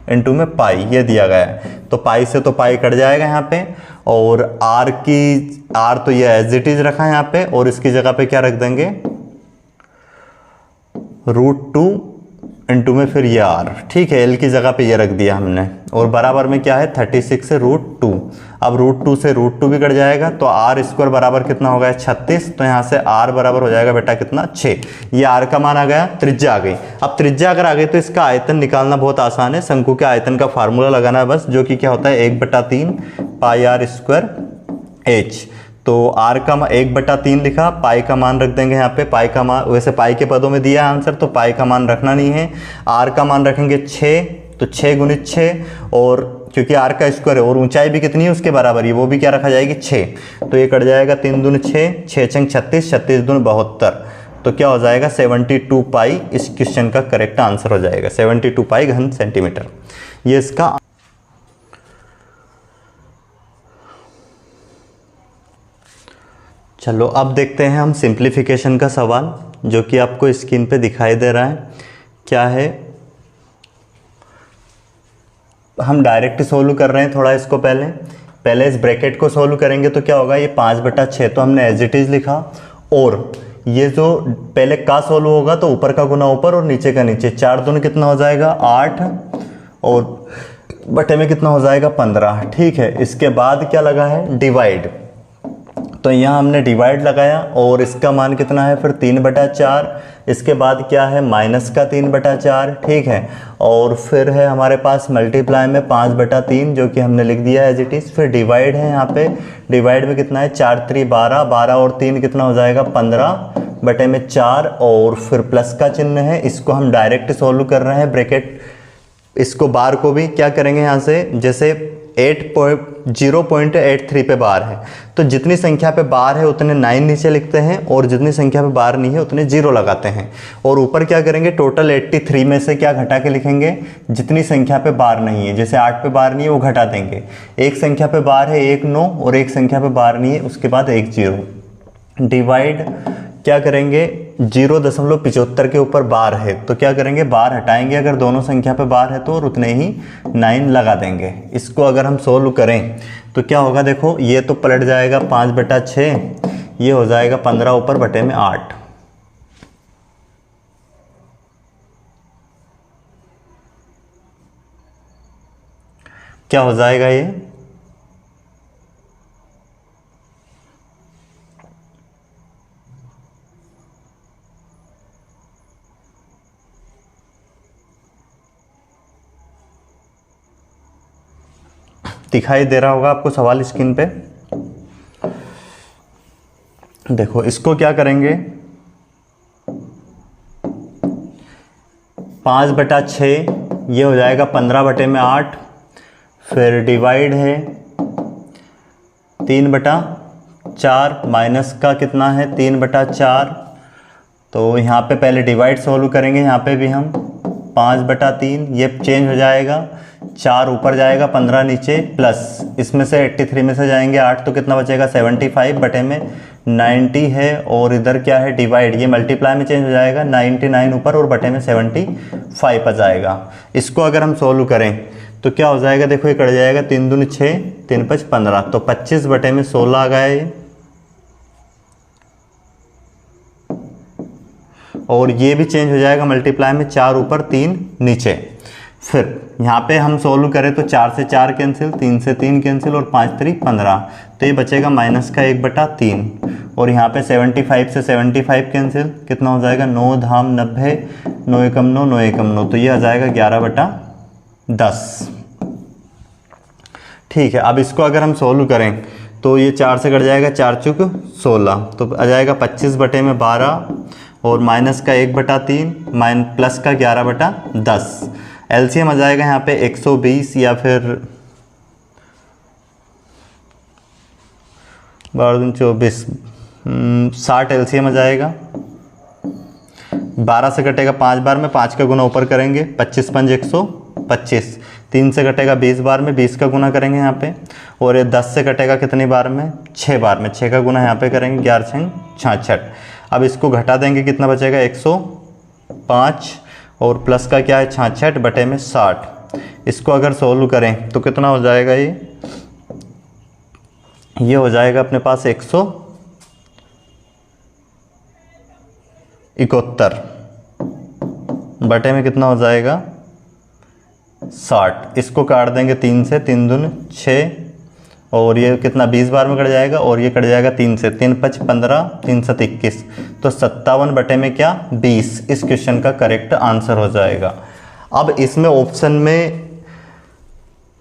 इंटू में पाई, ये दिया गया है। तो पाई से तो पाई कट जाएगा यहाँ पे, और आर तो ये एज इट इज रखा है यहाँ पे, और इसकी जगह पे क्या रख देंगे, √2 इंटू में फिर ये आर, ठीक है, एल की जगह पे ये रख दिया हमने, और बराबर में क्या है 36 से √2। अब √2 से √2 भी कट जाएगा, तो आर स्क्वायर बराबर कितना हो गया 36, तो यहाँ से आर बराबर हो जाएगा बेटा कितना 6। ये आर का मान आ गया, त्रिज्या आ गई। अब त्रिज्या अगर आ गई तो इसका आयतन निकालना बहुत आसान है, शंकु के आयतन का फार्मूला लगाना है बस, जो कि क्या होता है 1/3 पाई आर स्क्वायर एच। तो आर का 1/3 लिखा, पाई का मान रख देंगे यहाँ पे, पाई का मान वैसे पाई के पदों में दिया है आंसर, तो पाई का मान रखना नहीं है। आर का मान रखेंगे 6, तो 6 × 6, और क्योंकि आर का स्क्वायर है और ऊंचाई भी कितनी है उसके बराबर ही, वो भी क्या रखा जाएगी 6, तो ये कट जाएगा 3 दूनी 6, 6 छंग 36, 36 दूनी 72, तो क्या हो जाएगा 72 पाई, इस क्वेश्चन का करेक्ट आंसर हो जाएगा 72 पाई घन सेंटीमीटर। ये इसका चलो अब देखते हैं हम सिंप्लीफिकेशन का सवाल, जो कि आपको स्क्रीन पे दिखाई दे रहा है। क्या है, हम डायरेक्ट सोल्व कर रहे हैं थोड़ा इसको, पहले इस ब्रैकेट को सोल्व करेंगे तो क्या होगा, ये 5/6 तो हमने एज इट इज लिखा, और ये जो पहले का सोल्व होगा तो ऊपर का गुना ऊपर और नीचे का नीचे, 4 दूनी कितना हो जाएगा 8, और बटे में कितना हो जाएगा 15, ठीक है। इसके बाद क्या लगा है डिवाइड, तो यहाँ हमने डिवाइड लगाया, और इसका मान कितना है फिर 3/4, इसके बाद क्या है माइनस का 3/4, ठीक है, और फिर है हमारे पास मल्टीप्लाई में 5/3 जो कि हमने लिख दिया एज इट इज़, फिर डिवाइड है यहाँ पे, डिवाइड में कितना है 4 3 12, 12 और 3 कितना हो जाएगा 15/4, और फिर प्लस का चिन्ह है, इसको हम डायरेक्ट सोल्व कर रहे हैं, ब्रैकेट इसको बार को भी क्या करेंगे यहाँ से, जैसे 0.83 पे बार है, तो जितनी संख्या पे बार है उतने 9 नीचे लिखते हैं, और जितनी संख्या पे बार नहीं है उतने 0 लगाते हैं, और ऊपर क्या करेंगे टोटल 83 में से क्या घटा के लिखेंगे, जितनी संख्या पे बार नहीं है, जैसे 8 पे बार नहीं है वो घटा देंगे, एक संख्या पे बार है 1 9, और एक संख्या पे बार नहीं है उसके बाद 1 0, डिवाइड क्या करेंगे 0.75 के ऊपर बार है, तो क्या करेंगे बार हटाएंगे, अगर दोनों संख्या पे बार है तो, और उतने ही 9 लगा देंगे। इसको अगर हम सोल्व करें तो क्या होगा, देखो ये तो पलट जाएगा 5/6, ये हो जाएगा 15 ऊपर बटे में 8, क्या हो जाएगा ये, दिखाई दे रहा होगा आपको सवाल स्क्रीन पे। देखो इसको क्या करेंगे, 5/6 ये हो जाएगा 15/8, फिर डिवाइड है 3/4, माइनस का कितना है 3/4, तो यहाँ पे पहले डिवाइड सोल्व करेंगे, यहाँ पे भी हम 5/3, ये चेंज हो जाएगा, 4 ऊपर जाएगा 15 नीचे, प्लस इसमें से 83 में से जाएंगे 8, तो कितना बचेगा 75 बटे में 90 है, और इधर क्या है डिवाइड, ये मल्टीप्लाई में चेंज हो जाएगा 99 ऊपर और बटे में 75 आ जाएगा। इसको अगर हम सोल्व करें तो क्या हो जाएगा, देखो ये कट जाएगा 3 दूनी 6, 3 5 15, तो 25 बटे में 16 आ गया ये, और ये भी चेंज हो जाएगा मल्टीप्लाई में 4 ऊपर 3 नीचे। फिर यहाँ पे हम सोल्व करें तो 4 से 4 कैंसिल, 3 से 3 कैंसिल, और 5 3 15, तो ये बचेगा माइनस का 1/3, और यहाँ पे 75 से 75 कैंसिल, कितना हो जाएगा 9 धाम 90, 9 एकम 9, 9 एकम 9, तो ये आ जाएगा 11/10, ठीक है। अब इसको अगर हम सोल्व करें तो ये 4 से कट जाएगा, 4 चुक 16, तो आ जाएगा 25 बटे में 12, और माइनस का 1/3 प्लस का 11/10, एलसीएम आ जाएगा यहाँ पे 120 या फिर 12 60 एलसीएम आ जाएगा। 12 से कटेगा 5 बार में, 5 का गुना ऊपर करेंगे, 25 5 125, 3 से कटेगा 20 बार में, 20 का गुना करेंगे यहाँ पे, और ये 10 से कटेगा कितनी बार में 6 बार में, 6 का गुना यहाँ पे करेंगे, 11 6 66। अब इसको घटा देंगे, कितना बचेगा 105, और प्लस का क्या है 66 बटे में 60, इसको अगर सोल्व करें तो कितना हो जाएगा, ये हो जाएगा अपने पास 171 बटे में कितना हो जाएगा 60। इसको काट देंगे 3 से, 3 दूनी 6 और ये कितना 20 बार में कट जाएगा और ये कट जाएगा 3 से, 3 5 15, 3 7 21, तो 57 बटे में क्या 20 इस क्वेश्चन का करेक्ट आंसर हो जाएगा। अब इसमें ऑप्शन में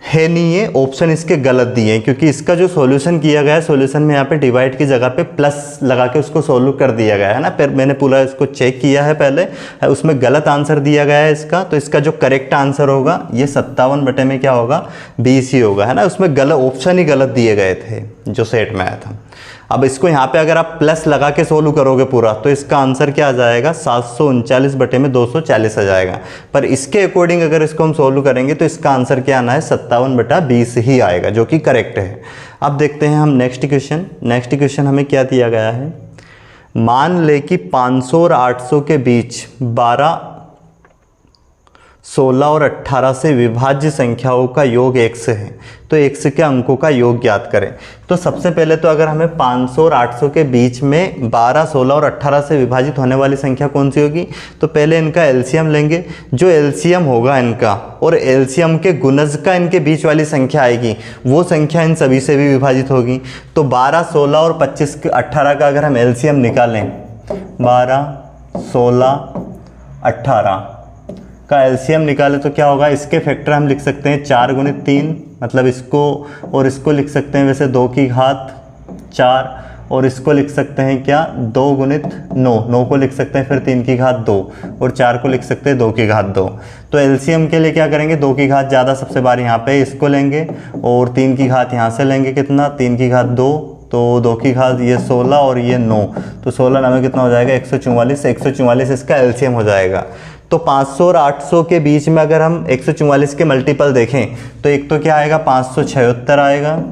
है नहीं, ये ऑप्शन इसके गलत दिए हैं क्योंकि इसका जो सॉल्यूशन किया गया है, सॉल्यूशन में यहाँ पे डिवाइड की जगह पे प्लस लगा के उसको सोल्व कर दिया गया है ना। फिर मैंने पूरा इसको चेक किया है पहले, उसमें गलत आंसर दिया गया है इसका, तो इसका जो करेक्ट आंसर होगा ये 57 बटे में क्या होगा 20 ही होगा, है ना। उसमें गलत ऑप्शन ही गलत दिए गए थे जो सेट में आया था। अब इसको यहाँ पे अगर आप प्लस लगा के सोल्व करोगे पूरा तो इसका आंसर क्या आ जाएगा 739 बटे में 240 आ जाएगा। पर इसके अकॉर्डिंग अगर इसको हम सोल्व करेंगे तो इसका आंसर क्या आना है 57 बटा 20 ही आएगा, जो कि करेक्ट है। अब देखते हैं हम नेक्स्ट क्वेश्चन। नेक्स्ट क्वेश्चन हमें क्या दिया गया है, मान ले कि 500 और 800 के बीच 12, 16 और 18 से विभाज्य संख्याओं का योग x है, तो x के अंकों का योग ज्ञात करें। तो सबसे पहले तो अगर हमें 500 और 800 के बीच में 12, 16 और 18 से विभाजित होने वाली संख्या कौन सी होगी, तो पहले इनका एलसीएम लेंगे। जो एलसीएम होगा इनका और एलसीएम के गुणज का इनके बीच वाली संख्या आएगी, वो संख्या इन सभी से भी विभाजित होगी। तो 12, 16 और 25, 18 का अगर हम एलसीएम निकालें, 12, 16, 18 का एलसीएम निकाले तो क्या होगा, इसके फैक्टर हम लिख सकते हैं 4 गुणित 3, मतलब इसको और इसको लिख सकते हैं वैसे 2 की घात 4, और इसको लिख सकते हैं क्या 2 गुणित 9, 9 को लिख सकते हैं फिर 3 की घात 2 और 4 को लिख सकते हैं 2 की घात 2। तो एलसीएम के लिए क्या करेंगे, 2 की घात ज़्यादा सबसे बार यहाँ पे इसको लेंगे और 3 की घात यहाँ से लेंगे, कितना 3 की घात 2, तो 2 की घात ये 16 और ये 9, तो 16 9 में कितना हो जाएगा 144, 144 इसका एलसीएम हो जाएगा। तो 500 और 800 के बीच में अगर हम 144 के मल्टीपल देखें तो एक तो क्या आएगा 576 आएगा,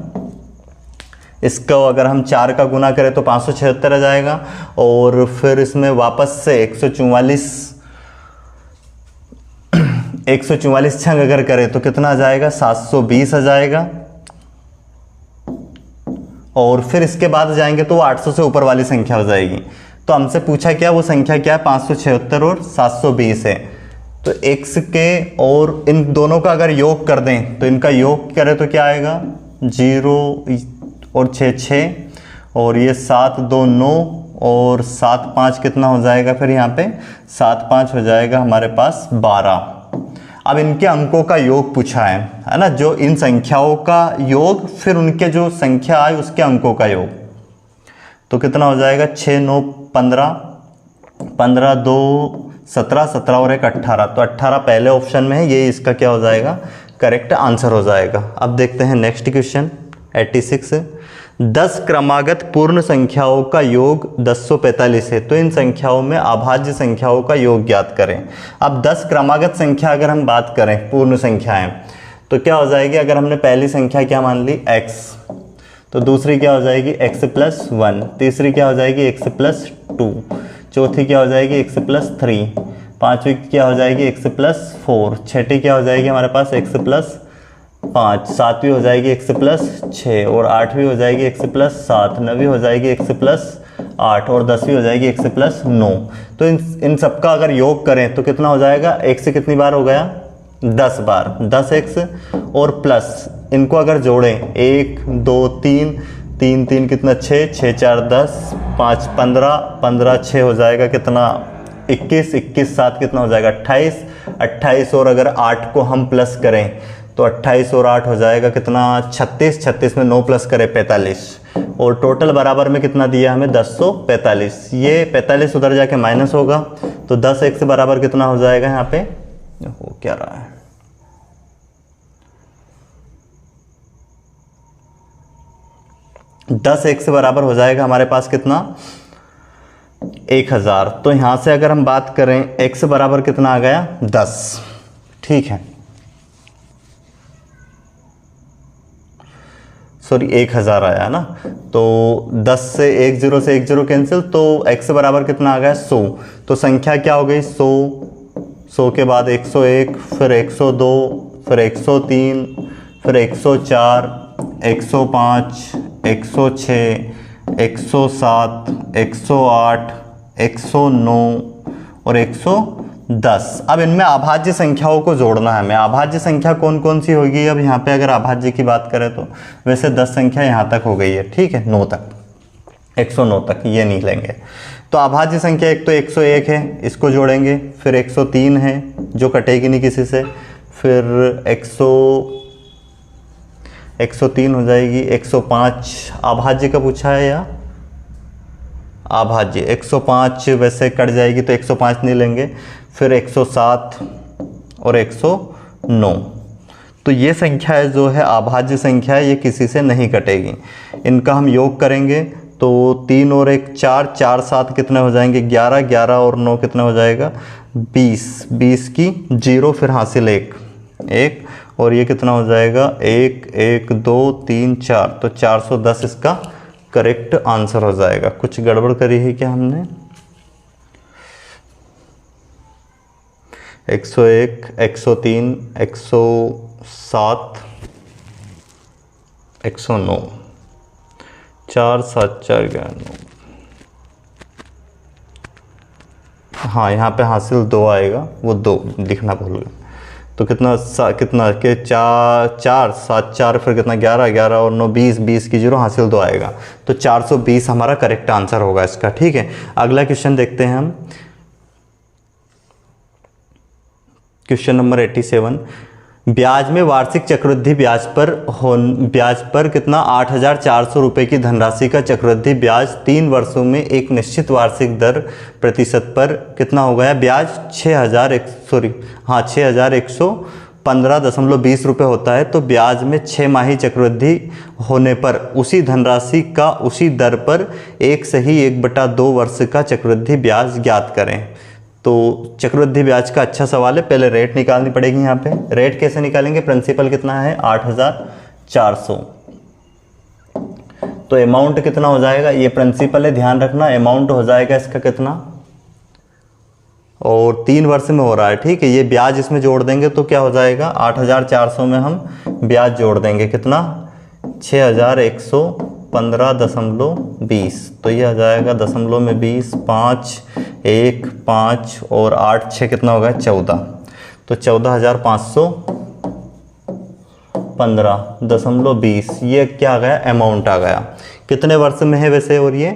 इसको अगर हम 4 का गुना करें तो 576 आ जाएगा, और फिर इसमें वापस से 144 छंग अगर करें तो कितना आ जाएगा 720 आ जाएगा, और फिर इसके बाद जाएंगे तो 800 से ऊपर वाली संख्या हो जाएगी। तो हमसे पूछा क्या, वो संख्या क्या है 576 और 720 है। तो x के और इन दोनों का अगर योग कर दें तो इनका योग करें तो क्या आएगा 0 और 6 6, और ये 7 2 9 और 7 5 कितना हो जाएगा, फिर यहाँ पे 7 5 हो जाएगा हमारे पास 12। अब इनके अंकों का योग पूछा है ना, जो इन संख्याओं का योग फिर उनके जो संख्या आए उसके अंकों का योग, तो कितना हो जाएगा 6 9 15, 15 2 17, 17 और 1 18, तो 18 पहले ऑप्शन में है, ये इसका क्या हो जाएगा करेक्ट आंसर हो जाएगा। अब देखते हैं नेक्स्ट क्वेश्चन 86। 10 क्रमागत पूर्ण संख्याओं का योग 1045 है, तो इन संख्याओं में अभाज्य संख्याओं का योग ज्ञात करें। अब 10 क्रमागत संख्या अगर हम बात करें पूर्ण संख्याएं तो क्या हो जाएगी, अगर हमने पहली संख्या क्या मान ली x, तो दूसरी क्या हो जाएगी x + 1, तीसरी क्या हो जाएगी x + 2, चौथी क्या हो जाएगी x + 3, पांचवी क्या हो जाएगी x + 4, छठी क्या हो जाएगी हमारे पास x + 5, सातवीं हो जाएगी x + 6, और आठवीं हो जाएगी x + 7, नवीं हो जाएगी x + 8, और 10वीं हो जाएगी x + 9। तो इन सबका अगर योग करें तो कितना हो जाएगा, x कितनी बार हो गया 10 बार, 10x, और प्लस इनको अगर जोड़ें 1 2 3, 3 3 कितना 6, 6 4 10, 5 15, 15 6 हो जाएगा कितना 21, 21 7 कितना हो जाएगा 28, 28 और अगर 8 को हम प्लस करें तो 28 और 8 हो जाएगा कितना 36, 36 में 9 प्लस करें 45, और टोटल बराबर में कितना दिया हमें 1045। ये 45 उधर जाके माइनस होगा तो 10x बराबर कितना हो जाएगा, यहाँ पे हो क्या रहा है 10x बराबर हो जाएगा हमारे पास कितना 1000। तो यहां से अगर हम बात करें x बराबर कितना आ गया 10, ठीक है, सॉरी 1000 आया ना, तो 10 से 1 0 से 1 0 कैंसिल, तो x बराबर कितना आ गया 100। तो संख्या क्या हो गई 100, 100 के बाद 101, फिर 102, फिर 103, फिर 104, 105, 106, 107, 108, 109 और 110। अब इनमें अभाज्य संख्याओं को जोड़ना है हमें। अभाज्य संख्या कौन कौन सी होगी? अब यहाँ पे अगर अभाज्य की बात करें तो वैसे 10 संख्या यहाँ तक हो गई है, ठीक है, 9 तक, 109 तक, ये नहीं लेंगे। तो अभाज्य संख्या एक तो 101 है, इसको जोड़ेंगे, फिर 103 है जो कटेगी नहीं किसी से, फिर 103 हो जाएगी, 105 अभाज्य का पूछा है या अभाज्य, 105 वैसे कट जाएगी तो 105 नहीं लेंगे, फिर 107 और 109। तो ये संख्या है जो है अभाज्य संख्या है, ये किसी से नहीं कटेगी। इनका हम योग करेंगे तो 3 और 1 4, 4 7 कितने हो जाएंगे? 11, 11 और 9 कितना हो जाएगा? 20, 20 की 0 फिर हासिल 1, 1 और ये कितना हो जाएगा? 1, 1, 2, 3, 4, तो 410 इसका करेक्ट आंसर हो जाएगा। कुछ गड़बड़ करी है क्या हमने? 101, 103, 107, 109, 4 7 4 11 9। हाँ, यहाँ पे हासिल 2 आएगा, वो 2 लिखना भूल गया। तो कितना के 4 7 4 फिर कितना 11 11 और 9 20, 20 की 0 हासिल 2 आएगा, तो 420 हमारा करेक्ट आंसर होगा इसका, ठीक है। अगला क्वेश्चन देखते हैं हम, क्वेश्चन नंबर 87। ब्याज में वार्षिक चक्रवृद्धि ब्याज पर कितना 8,400 रुपये की धनराशि का चक्रवृद्धि ब्याज 3 वर्षों में एक निश्चित वार्षिक दर प्रतिशत पर कितना हो गया? ब्याज 6,115.20 रुपये होता है। तो ब्याज में 6 माही चक्रवृद्धि होने पर उसी धनराशि का उसी दर पर 1/2 वर्ष का चक्रवृद्धि ब्याज ज्ञात करें। तो चक्रवृद्धि ब्याज का अच्छा सवाल है। पहले रेट निकालनी पड़ेगी। यहाँ पे रेट कैसे निकालेंगे? प्रिंसिपल कितना है? 8,400। तो अमाउंट कितना हो जाएगा? ये प्रिंसिपल है, ध्यान रखना। अमाउंट हो जाएगा इसका कितना, और 3 वर्ष में हो रहा है, ठीक है। ये ब्याज इसमें जोड़ देंगे तो क्या हो जाएगा? 8,400 में हम ब्याज जोड़ देंगे कितना? 6,115.20। तो ये आ जाएगा दशमलव में 20, 5 1 5 और 8 6 कितना होगा? 14। तो 14,515.20 ये क्या आ गया? अमाउंट आ गया। कितने वर्ष में है वैसे? और ये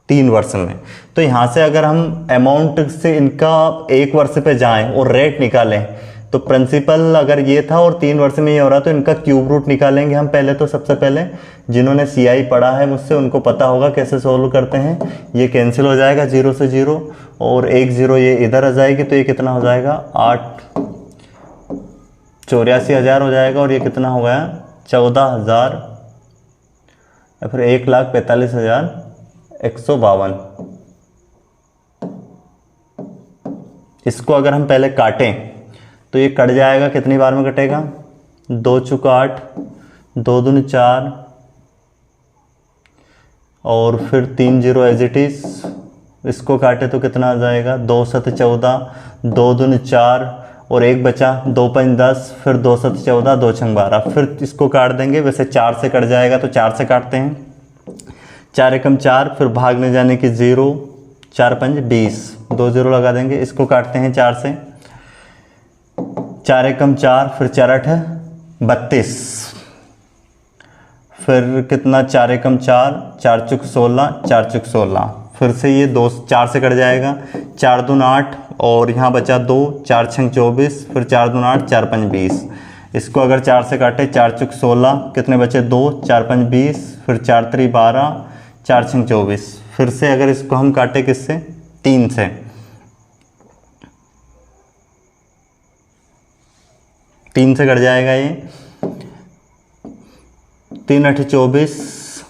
3 वर्ष में। तो यहाँ से अगर हम अमाउंट से इनका 1 वर्ष पे जाएं और रेट निकालें, तो प्रिंसिपल अगर ये था और 3 वर्ष में ये हो रहा, तो इनका क्यूब रूट निकालेंगे हम पहले। तो सबसे पहले जिन्होंने CI पढ़ा है मुझसे उनको पता होगा कैसे सोल्व करते हैं। ये कैंसिल हो जाएगा 0 से 0 और 1 0 ये इधर आ जाएगी, तो ये कितना हो जाएगा? 84,000 हो जाएगा। और ये कितना हो गया? 14,000 या फिर 1,45,152। इसको अगर हम पहले काटें तो ये कट जाएगा। कितनी बार में कटेगा? 2 चुका 8, 2 दूनी 4 और फिर 3 0 एज इट इज। इसको काटे तो कितना आ जाएगा? 2 7 14, 2 दूनी 4 और 1 बचा, 2 5 10, फिर 2 7 14, 2 6 12। फिर इसको काट देंगे। वैसे 4 से कट जाएगा तो 4 से काटते हैं। 4 एकम 4, फिर भागने जाने की 0, 4 5 20, 2 0 लगा देंगे। इसको काटते हैं 4 से। 4 एकम 4, फिर 4 8 32, फिर कितना? 4 एकम 4, 4 चुक 16, 4 चुक 16। फिर से ये 2 4 से कट जाएगा। 4 दून 8 और यहाँ बचा 2, 4 6 24, फिर 4 दून 8, 4 5 20। इसको अगर 4 से काटे, 4 चुक 16, कितने बचे? 2, 4 5 20, फिर 4 3 12, 4 6 24। फिर से अगर इसको हम काटे किससे? 3 से, 3 से कट जाएगा ये। 3 8 24,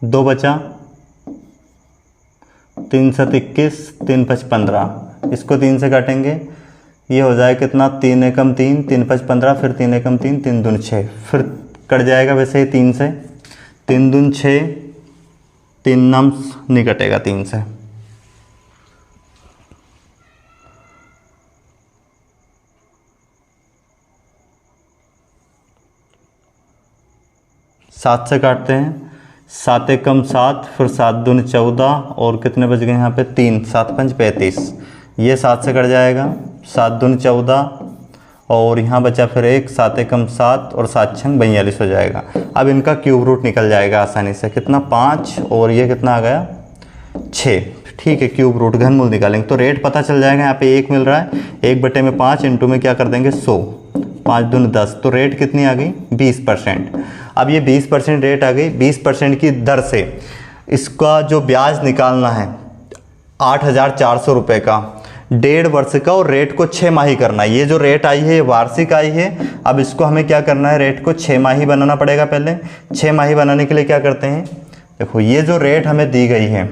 2 बचा, 3 7 21, 3 5 15। इसको 3 से काटेंगे, ये हो जाएगा कितना? 3 एकम 3, 3 5 15, फिर 3 एकम 3, 3 दून 6। फिर कट जाएगा वैसे ही 3 से। 3 दून 6, 3 नम्स नहीं कटेगा 3 से। 7 से काटते हैं, 7 एकम 7, फिर 7 दूनी 14 और कितने बच गए यहाँ पे 3, 7 पंच 35, ये 7 से कट जाएगा, 7 दूनी 14 और यहाँ बचा फिर 1, 7 एकम 7 और 7 छंग 42 हो जाएगा। अब इनका क्यूब रूट निकल जाएगा आसानी से, कितना 5 और ये कितना आ गया 6, ठीक है। क्यूब रूट घनमूल निकालेंगे तो रेट पता चल जाएगा। यहाँ पे 1 मिल रहा है, 1/5 इंटू में क्या कर देंगे 100, 5 दूनी 10, तो रेट कितनी आ गई 20%। अब ये 20% रेट आ गई, 20% की दर से इसका जो ब्याज निकालना है 8,400 रुपये का, 1.5 वर्ष का, और रेट को 6 माही करना है। ये जो रेट आई है ये वार्षिक आई है। अब इसको हमें क्या करना है, रेट को 6 माही बनाना पड़ेगा। पहले 6 माही बनाने के लिए क्या करते हैं, देखो ये जो रेट हमें दी गई है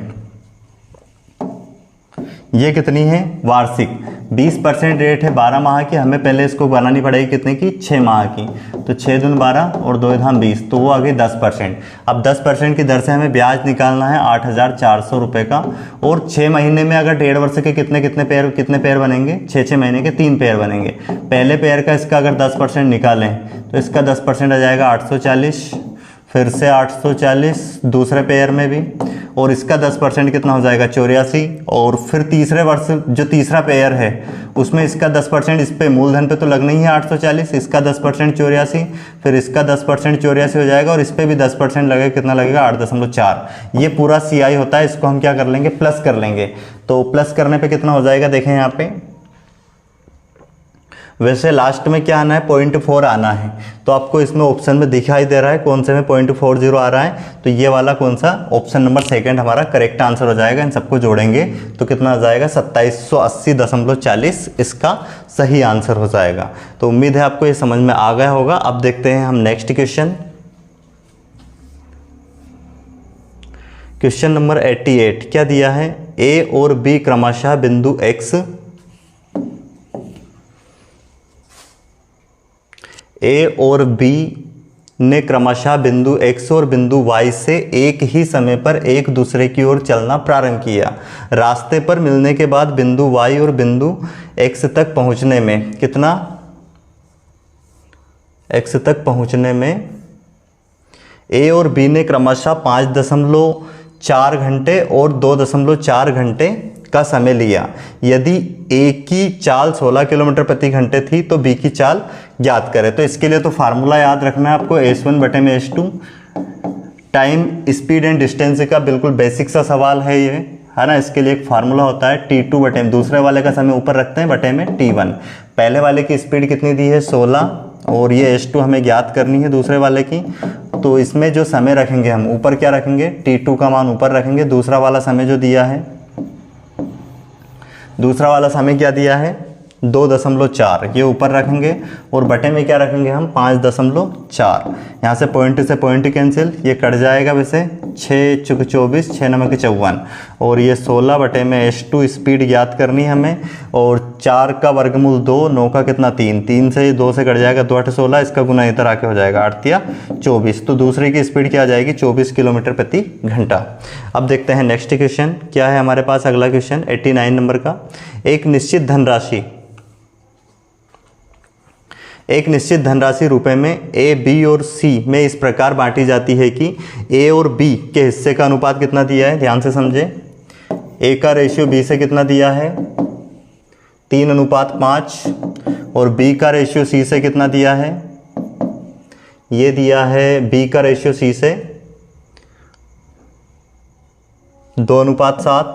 ये कितनी है वार्षिक, 20% रेट है 12 माह की, हमें पहले इसको बनानी पड़ेगी कितने की 6 माह की, तो 6 दूनी 12 और 2 धाम 20, तो वो आ गई 10%। अब 10% की दर से हमें ब्याज निकालना है 8,400 रुपये का, और 6 महीने में अगर 1.5 वर्ष के कितने पेयर बनेंगे, 6 महीने के 3 पेयर बनेंगे। पहले पेयर का इसका अगर 10% निकालें तो इसका 10% आ जाएगा 840, फिर से 840 दूसरे पेयर में भी, और इसका 10% कितना हो जाएगा 84, और फिर तीसरे वर्ष जो तीसरा पेयर है उसमें इसका 10% इस पे मूलधन पे तो लगना ही है 840, इसका 10% 84, फिर इसका 10% 84 हो जाएगा, और इस पे भी 10% लगेगा, कितना लगेगा 8.4। ये पूरा CI होता है, इसको हम क्या कर लेंगे प्लस कर लेंगे। तो प्लस करने पे कितना हो जाएगा देखें यहाँ पे, वैसे लास्ट में क्या आना है 0.4 आना है, तो आपको इसमें ऑप्शन में दिखाई दे रहा है कौन से में 0.40 आ रहा है, तो ये वाला कौन सा ऑप्शन नंबर 2 हमारा करेक्ट आंसर हो जाएगा। इन सबको जोड़ेंगे तो कितना आ जाएगा 2780.40 इसका सही आंसर हो जाएगा। तो उम्मीद है आपको ये समझ में आ गया होगा। अब देखते हैं हम नेक्स्ट क्वेश्चन, क्वेश्चन नंबर 88। क्या दिया है, A और B क्रमशः बिंदु X, A और B ने क्रमशः बिंदु X और बिंदु Y से एक ही समय पर एक दूसरे की ओर चलना प्रारंभ किया। रास्ते पर मिलने के बाद बिंदु Y और बिंदु X तक पहुंचने में कितना, X तक पहुंचने में A और B ने क्रमशः 5.4 घंटे और 2.4 घंटे का समय लिया। यदि A की चाल 16 किलोमीटर प्रति घंटे थी तो B की चाल याद करें। तो इसके लिए तो फार्मूला याद रखना है आपको, S1/S2 time speed and distance का बिल्कुल बेसिक सा सवाल है ये, है ना। इसके लिए एक फार्मूला होता है T2 दूसरे वाले का समय ऊपर रखते हैं बटे में T1। पहले वाले की स्पीड कितनी दी है 16, और ये S2 हमें ज्ञात करनी है दूसरे वाले की। तो इसमें जो समय रखेंगे हम ऊपर क्या रखेंगे, T2 का मान ऊपर रखेंगे, दूसरा वाला समय जो दिया है, दूसरा वाला समय क्या दिया है 2.4, ये ऊपर रखेंगे, और बटे में क्या रखेंगे हम 5.4। यहाँ से पॉइंट कैंसिल, ये कट जाएगा वैसे, 6 चुक 24, 6 नमक 54, और ये 16 बटे में S2 स्पीड याद करनी है हमें, और 4 का वर्गमूल 2, 9 का कितना 3, 3 से 2 से कट जाएगा 2 8 16, इसका गुना इधर आके हो जाएगा 8 या 24। तो दूसरे की स्पीड क्या आ जाएगी 24 किलोमीटर प्रति घंटा। अब देखते हैं नेक्स्ट क्वेश्चन क्या है हमारे पास। अगला क्वेश्चन 89 नंबर का, एक निश्चित धनराशि रुपए में A, B और C में इस प्रकार बांटी जाती है कि A और B के हिस्से का अनुपात कितना दिया है, ध्यान से समझे। A का रेशियो B से कितना दिया है 3:5, और B का रेशियो C से कितना दिया है, ये दिया है B का रेशियो C से 2:7,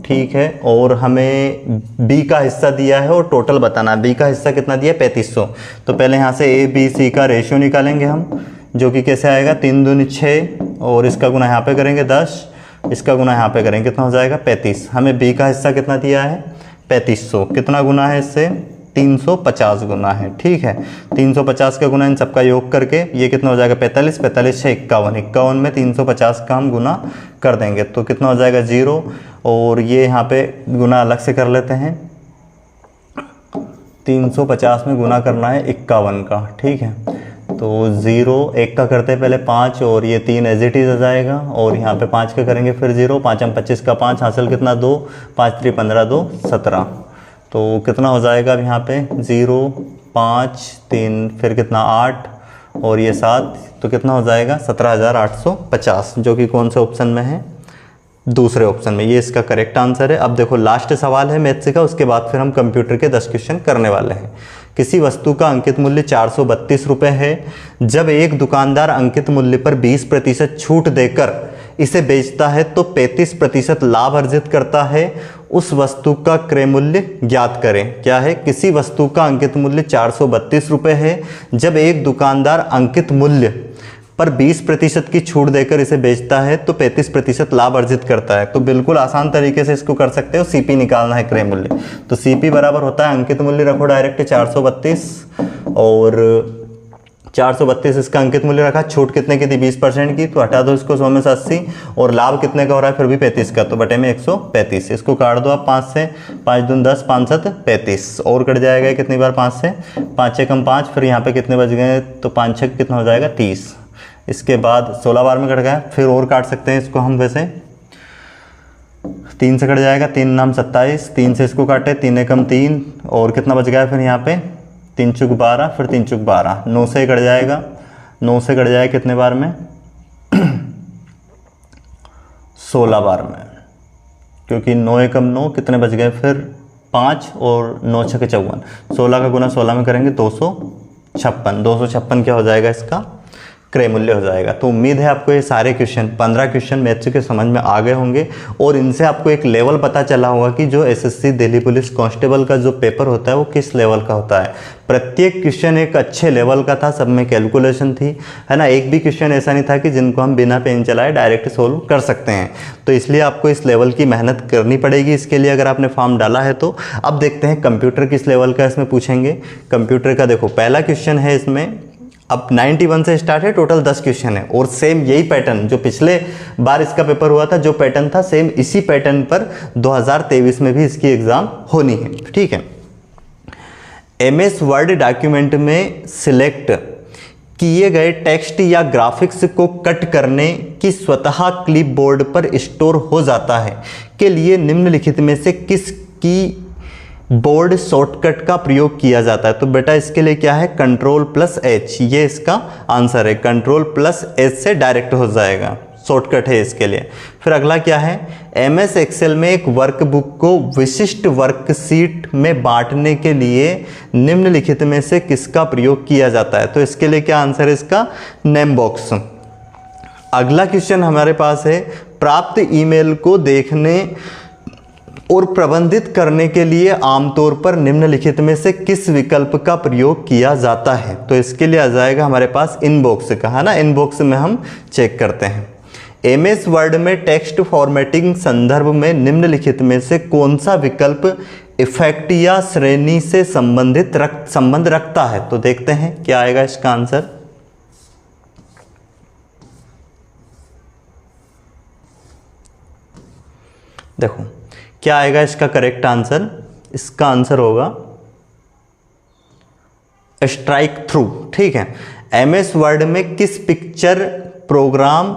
ठीक है। और हमें B का हिस्सा दिया है और टोटल बताना है। B का हिस्सा कितना दिया है 3500। तो पहले यहाँ से A, B, C का रेशियो निकालेंगे हम, जो कि कैसे आएगा 3 दूनी 6, और इसका गुना यहाँ पे करेंगे 10, इसका गुना यहाँ पे करेंगे, कितना हो जाएगा 35। हमें B का हिस्सा कितना दिया है 3500, कितना गुना है इससे 350 गुना है, ठीक है। 350 का गुना इन सबका योग करके ये कितना हो जाएगा 45, 45 से 51, 51 में 350 का हम गुना कर देंगे तो कितना हो जाएगा 0, और ये यहाँ पे गुना अलग से कर लेते हैं। 350 में गुना करना है 51 का, ठीक है। तो 0 1 का करते हैं पहले 5, और ये 3 एज इट इज़ आ जाएगा, और यहाँ पे 5 का करेंगे फिर 0, 5 हम 25 का 5 हासिल कितना 2, 5 3 15 2 17। तो कितना हो जाएगा अब यहाँ पे 0 5 3 फिर कितना 8, और ये 7 तो कितना हो जाएगा 17,850, जो कि कौन से ऑप्शन में है, दूसरे ऑप्शन में। ये इसका करेक्ट आंसर है। अब देखो लास्ट सवाल है मैथ्स का, उसके बाद फिर हम कंप्यूटर के 10 क्वेश्चन करने वाले हैं। किसी वस्तु का अंकित मूल्य 432 रुपये है। जब एक दुकानदार अंकित मूल्य पर 20% छूट देकर इसे बेचता है तो 35% लाभ अर्जित करता है। उस वस्तु का क्रय मूल्य ज्ञात करें। क्या है, किसी वस्तु का अंकित मूल्य 432 रुपये है। जब एक दुकानदार अंकित मूल्य पर 20% की छूट देकर इसे बेचता है तो 35% लाभ अर्जित करता है। तो बिल्कुल आसान तरीके से इसको कर सकते हो, सीपी निकालना है क्रय मूल्य। तो सीपी बराबर होता है अंकित मूल्य रखो डायरेक्ट 432 और 432 इसका अंकित मूल्य रखा, छूट कितने की थी 20% की, तो हटा दो इसको 100 में से 80 और लाभ कितने का हो रहा है फिर भी 35 का, तो बटे में 135। इसको काट दो आप 5 से, 5 दूनी 10, 5 7 35 और कट जाएगा कितनी बार 5 से, 5 6 कम 5, फिर यहाँ पे कितने बच गए, तो 5 6 कितना हो जाएगा 30। इसके बाद 16 बार में कट गया, फिर और काट सकते हैं इसको हम वैसे, 3 से कट जाएगा, 3 नाम 27, 3 से इसको काटे, 3 एकम 3 और कितना बच गया फिर यहाँ पे 3 चुक 12, फिर 3 चुक 12, 9 से कट जाएगा, 9 से कट जाएगा कितने बार में 16 बार में, क्योंकि 9 एकम 9 कितने बच गए फिर 5 और 9 6 54, 16 का गुना 16 में करेंगे 256, 256 क्या हो जाएगा इसका क्रय मूल्य हो जाएगा। तो उम्मीद है आपको ये सारे क्वेश्चन 15 क्वेश्चन मैथ्स के समझ में आ गए होंगे और इनसे आपको एक लेवल पता चला होगा कि जो एसएससी दिल्ली पुलिस कांस्टेबल का जो पेपर होता है वो किस लेवल का होता है। प्रत्येक क्वेश्चन एक अच्छे लेवल का था, सब में कैलकुलेशन थी, है ना। एक भी क्वेश्चन ऐसा नहीं था कि जिनको हम बिना पेन चलाए डायरेक्ट सोल्व कर सकते हैं। तो इसलिए आपको इस लेवल की मेहनत करनी पड़ेगी इसके लिए, अगर आपने फॉर्म डाला है तो। अब देखते हैं कंप्यूटर किस लेवल का इसमें पूछेंगे। कंप्यूटर का देखो पहला क्वेश्चन है इसमें, अब 91 से स्टार्ट है, टोटल 10 क्वेश्चन है और सेम यही पैटर्न जो पिछले बार इसका पेपर हुआ था, जो पैटर्न था सेम इसी पैटर्न पर 2023 में भी इसकी एग्जाम होनी है, ठीक है। MS वर्ड डॉक्यूमेंट में सिलेक्ट किए गए टेक्स्ट या ग्राफिक्स को कट करने की स्वतः क्लिपबोर्ड पर स्टोर हो जाता है के लिए निम्नलिखित में से किस की बोर्ड शॉर्टकट का प्रयोग किया जाता है। तो बेटा इसके लिए क्या है, Ctrl+H, ये इसका आंसर है। Ctrl+H से डायरेक्ट हो जाएगा, शॉर्टकट है इसके लिए। फिर अगला क्या है, MS एक्सेल में एक वर्कबुक को विशिष्ट वर्कशीट में बांटने के लिए निम्नलिखित में से किसका प्रयोग किया जाता है। तो इसके लिए क्या आंसर है इसका, नेम बॉक्स। अगला क्वेश्चन हमारे पास है, प्राप्त ईमेल को देखने और प्रबंधित करने के लिए आमतौर पर निम्नलिखित में से किस विकल्प का प्रयोग किया जाता है। तो इसके लिए आ जाएगा हमारे पास इनबॉक्स का, है ना। इनबॉक्स में हम चेक करते हैं। MS वर्ड में टेक्स्ट फॉर्मेटिंग संदर्भ में निम्नलिखित में से कौन सा विकल्प इफेक्ट या श्रेणी से संबंध रखता है। तो देखते हैं क्या आएगा इसका आंसर। देखो क्या आएगा इसका करेक्ट आंसर, इसका आंसर होगा स्ट्राइक थ्रू, ठीक है। MS वर्ड में किस पिक्चर, प्रोग्राम,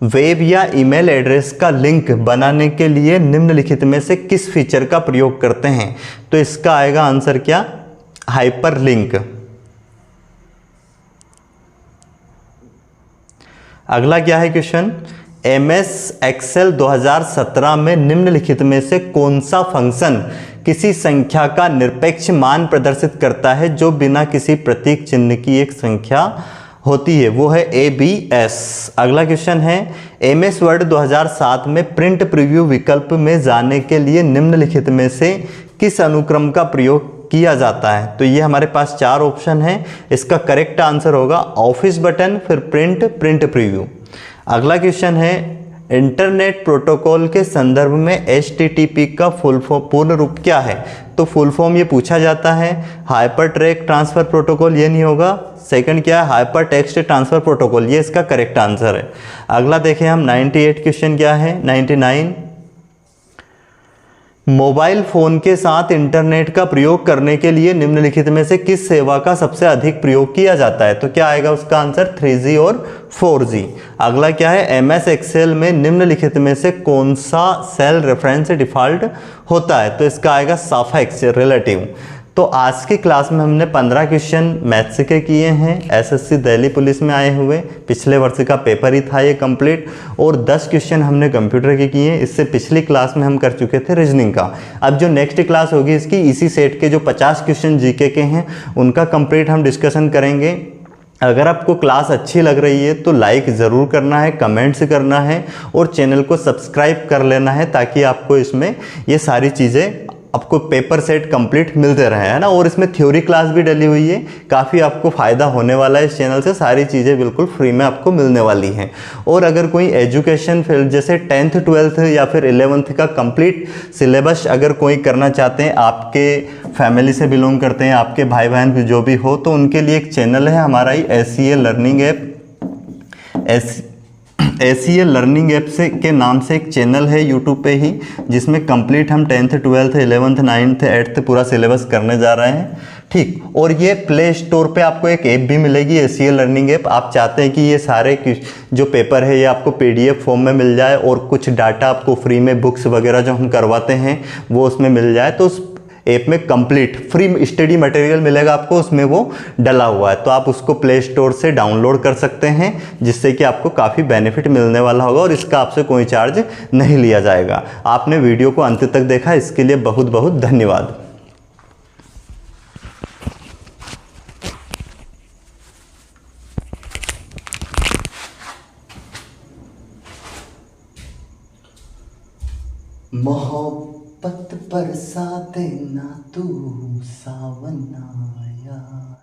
वेब या ईमेल एड्रेस का लिंक बनाने के लिए निम्नलिखित में से किस फीचर का प्रयोग करते हैं। तो इसका आएगा आंसर क्या, हाइपरलिंक। अगला क्या है क्वेश्चन, MS एक्सेल 2017 में निम्नलिखित में से कौन सा फंक्शन किसी संख्या का निरपेक्ष मान प्रदर्शित करता है जो बिना किसी प्रतीक चिन्ह की एक संख्या होती है, वो है ABS। अगला क्वेश्चन है, MS वर्ड 2007 में प्रिंट प्रीव्यू विकल्प में जाने के लिए निम्नलिखित में से किस अनुक्रम का प्रयोग किया जाता है। तो ये हमारे पास 4 ऑप्शन है, इसका करेक्ट आंसर होगा ऑफिस बटन, फिर प्रिंट प्रीव्यू। अगला क्वेश्चन है, इंटरनेट प्रोटोकॉल के संदर्भ में HTTP का पूर्ण रूप क्या है। तो फुल फॉर्म ये पूछा जाता है, हाइपर ट्रैक ट्रांसफर प्रोटोकॉल, ये नहीं होगा। सेकंड क्या है, हाइपर टेक्स्ट ट्रांसफर प्रोटोकॉल, ये इसका करेक्ट आंसर है। अगला देखें हम 98 क्वेश्चन क्या है, 99, मोबाइल फोन के साथ इंटरनेट का प्रयोग करने के लिए निम्नलिखित में से किस सेवा का सबसे अधिक प्रयोग किया जाता है। तो क्या आएगा उसका आंसर, 3G और 4G। अगला क्या है, MS एक्सेल में निम्नलिखित में से कौन सा सेल रेफरेंस डिफॉल्ट होता है। तो इसका आएगा साफा एक्सेल रिलेटिव। तो आज की क्लास में हमने 15 क्वेश्चन मैथ्स के किए हैं, एसएससी दिल्ली पुलिस में आए हुए, पिछले वर्ष का पेपर ही था ये कंप्लीट, और 10 क्वेश्चन हमने कंप्यूटर के किए। इससे पिछली क्लास में हम कर चुके थे रीजनिंग का। अब जो नेक्स्ट क्लास होगी इसकी, इसी सेट के जो 50 क्वेश्चन जीके के हैं उनका कंप्लीट हम डिस्कशन करेंगे। अगर आपको क्लास अच्छी लग रही है तो लाइक ज़रूर करना है, कमेंट्स करना है और चैनल को सब्सक्राइब कर लेना है, ताकि आपको इसमें ये सारी चीज़ें, आपको पेपर सेट कंप्लीट मिलते रहे, है ना। और इसमें थ्योरी क्लास भी डली हुई है, काफ़ी आपको फ़ायदा होने वाला है इस चैनल से, सारी चीज़ें बिल्कुल फ्री में आपको मिलने वाली हैं। और अगर कोई एजुकेशन फील्ड जैसे 10th 12th या फिर 11th का कंप्लीट सिलेबस अगर कोई करना चाहते हैं, आपके फैमिली से बिलोंग करते हैं, आपके भाई बहन जो भी हो, तो उनके लिए एक चैनल है हमारा ही SCA learning app. SCA learning app से के नाम से एक चैनल है यूट्यूब पे ही, जिसमें कंप्लीट हम 10th 12th 11th 9th 8th पूरा सिलेबस करने जा रहे हैं, ठीक। और ये प्ले स्टोर पे आपको एक ऐप भी मिलेगी, SCA लर्निंग ऐप। आप चाहते हैं कि ये सारे जो पेपर है ये आपको PDF फॉर्म में मिल जाए और कुछ डाटा आपको फ्री में, बुक्स वगैरह जो हम करवाते हैं वो उसमें मिल जाए, तो उस ऐप में कंप्लीट फ्री स्टडी मटेरियल मिलेगा आपको, उसमें वो डला हुआ है। तो आप उसको प्ले स्टोर से डाउनलोड कर सकते हैं, जिससे कि आपको काफ़ी बेनिफिट मिलने वाला होगा और इसका आपसे कोई चार्ज नहीं लिया जाएगा। आपने वीडियो को अंत तक देखा, इसके लिए बहुत बहुत धन्यवाद। मोहब्बत बरसा देना तू सावन आया।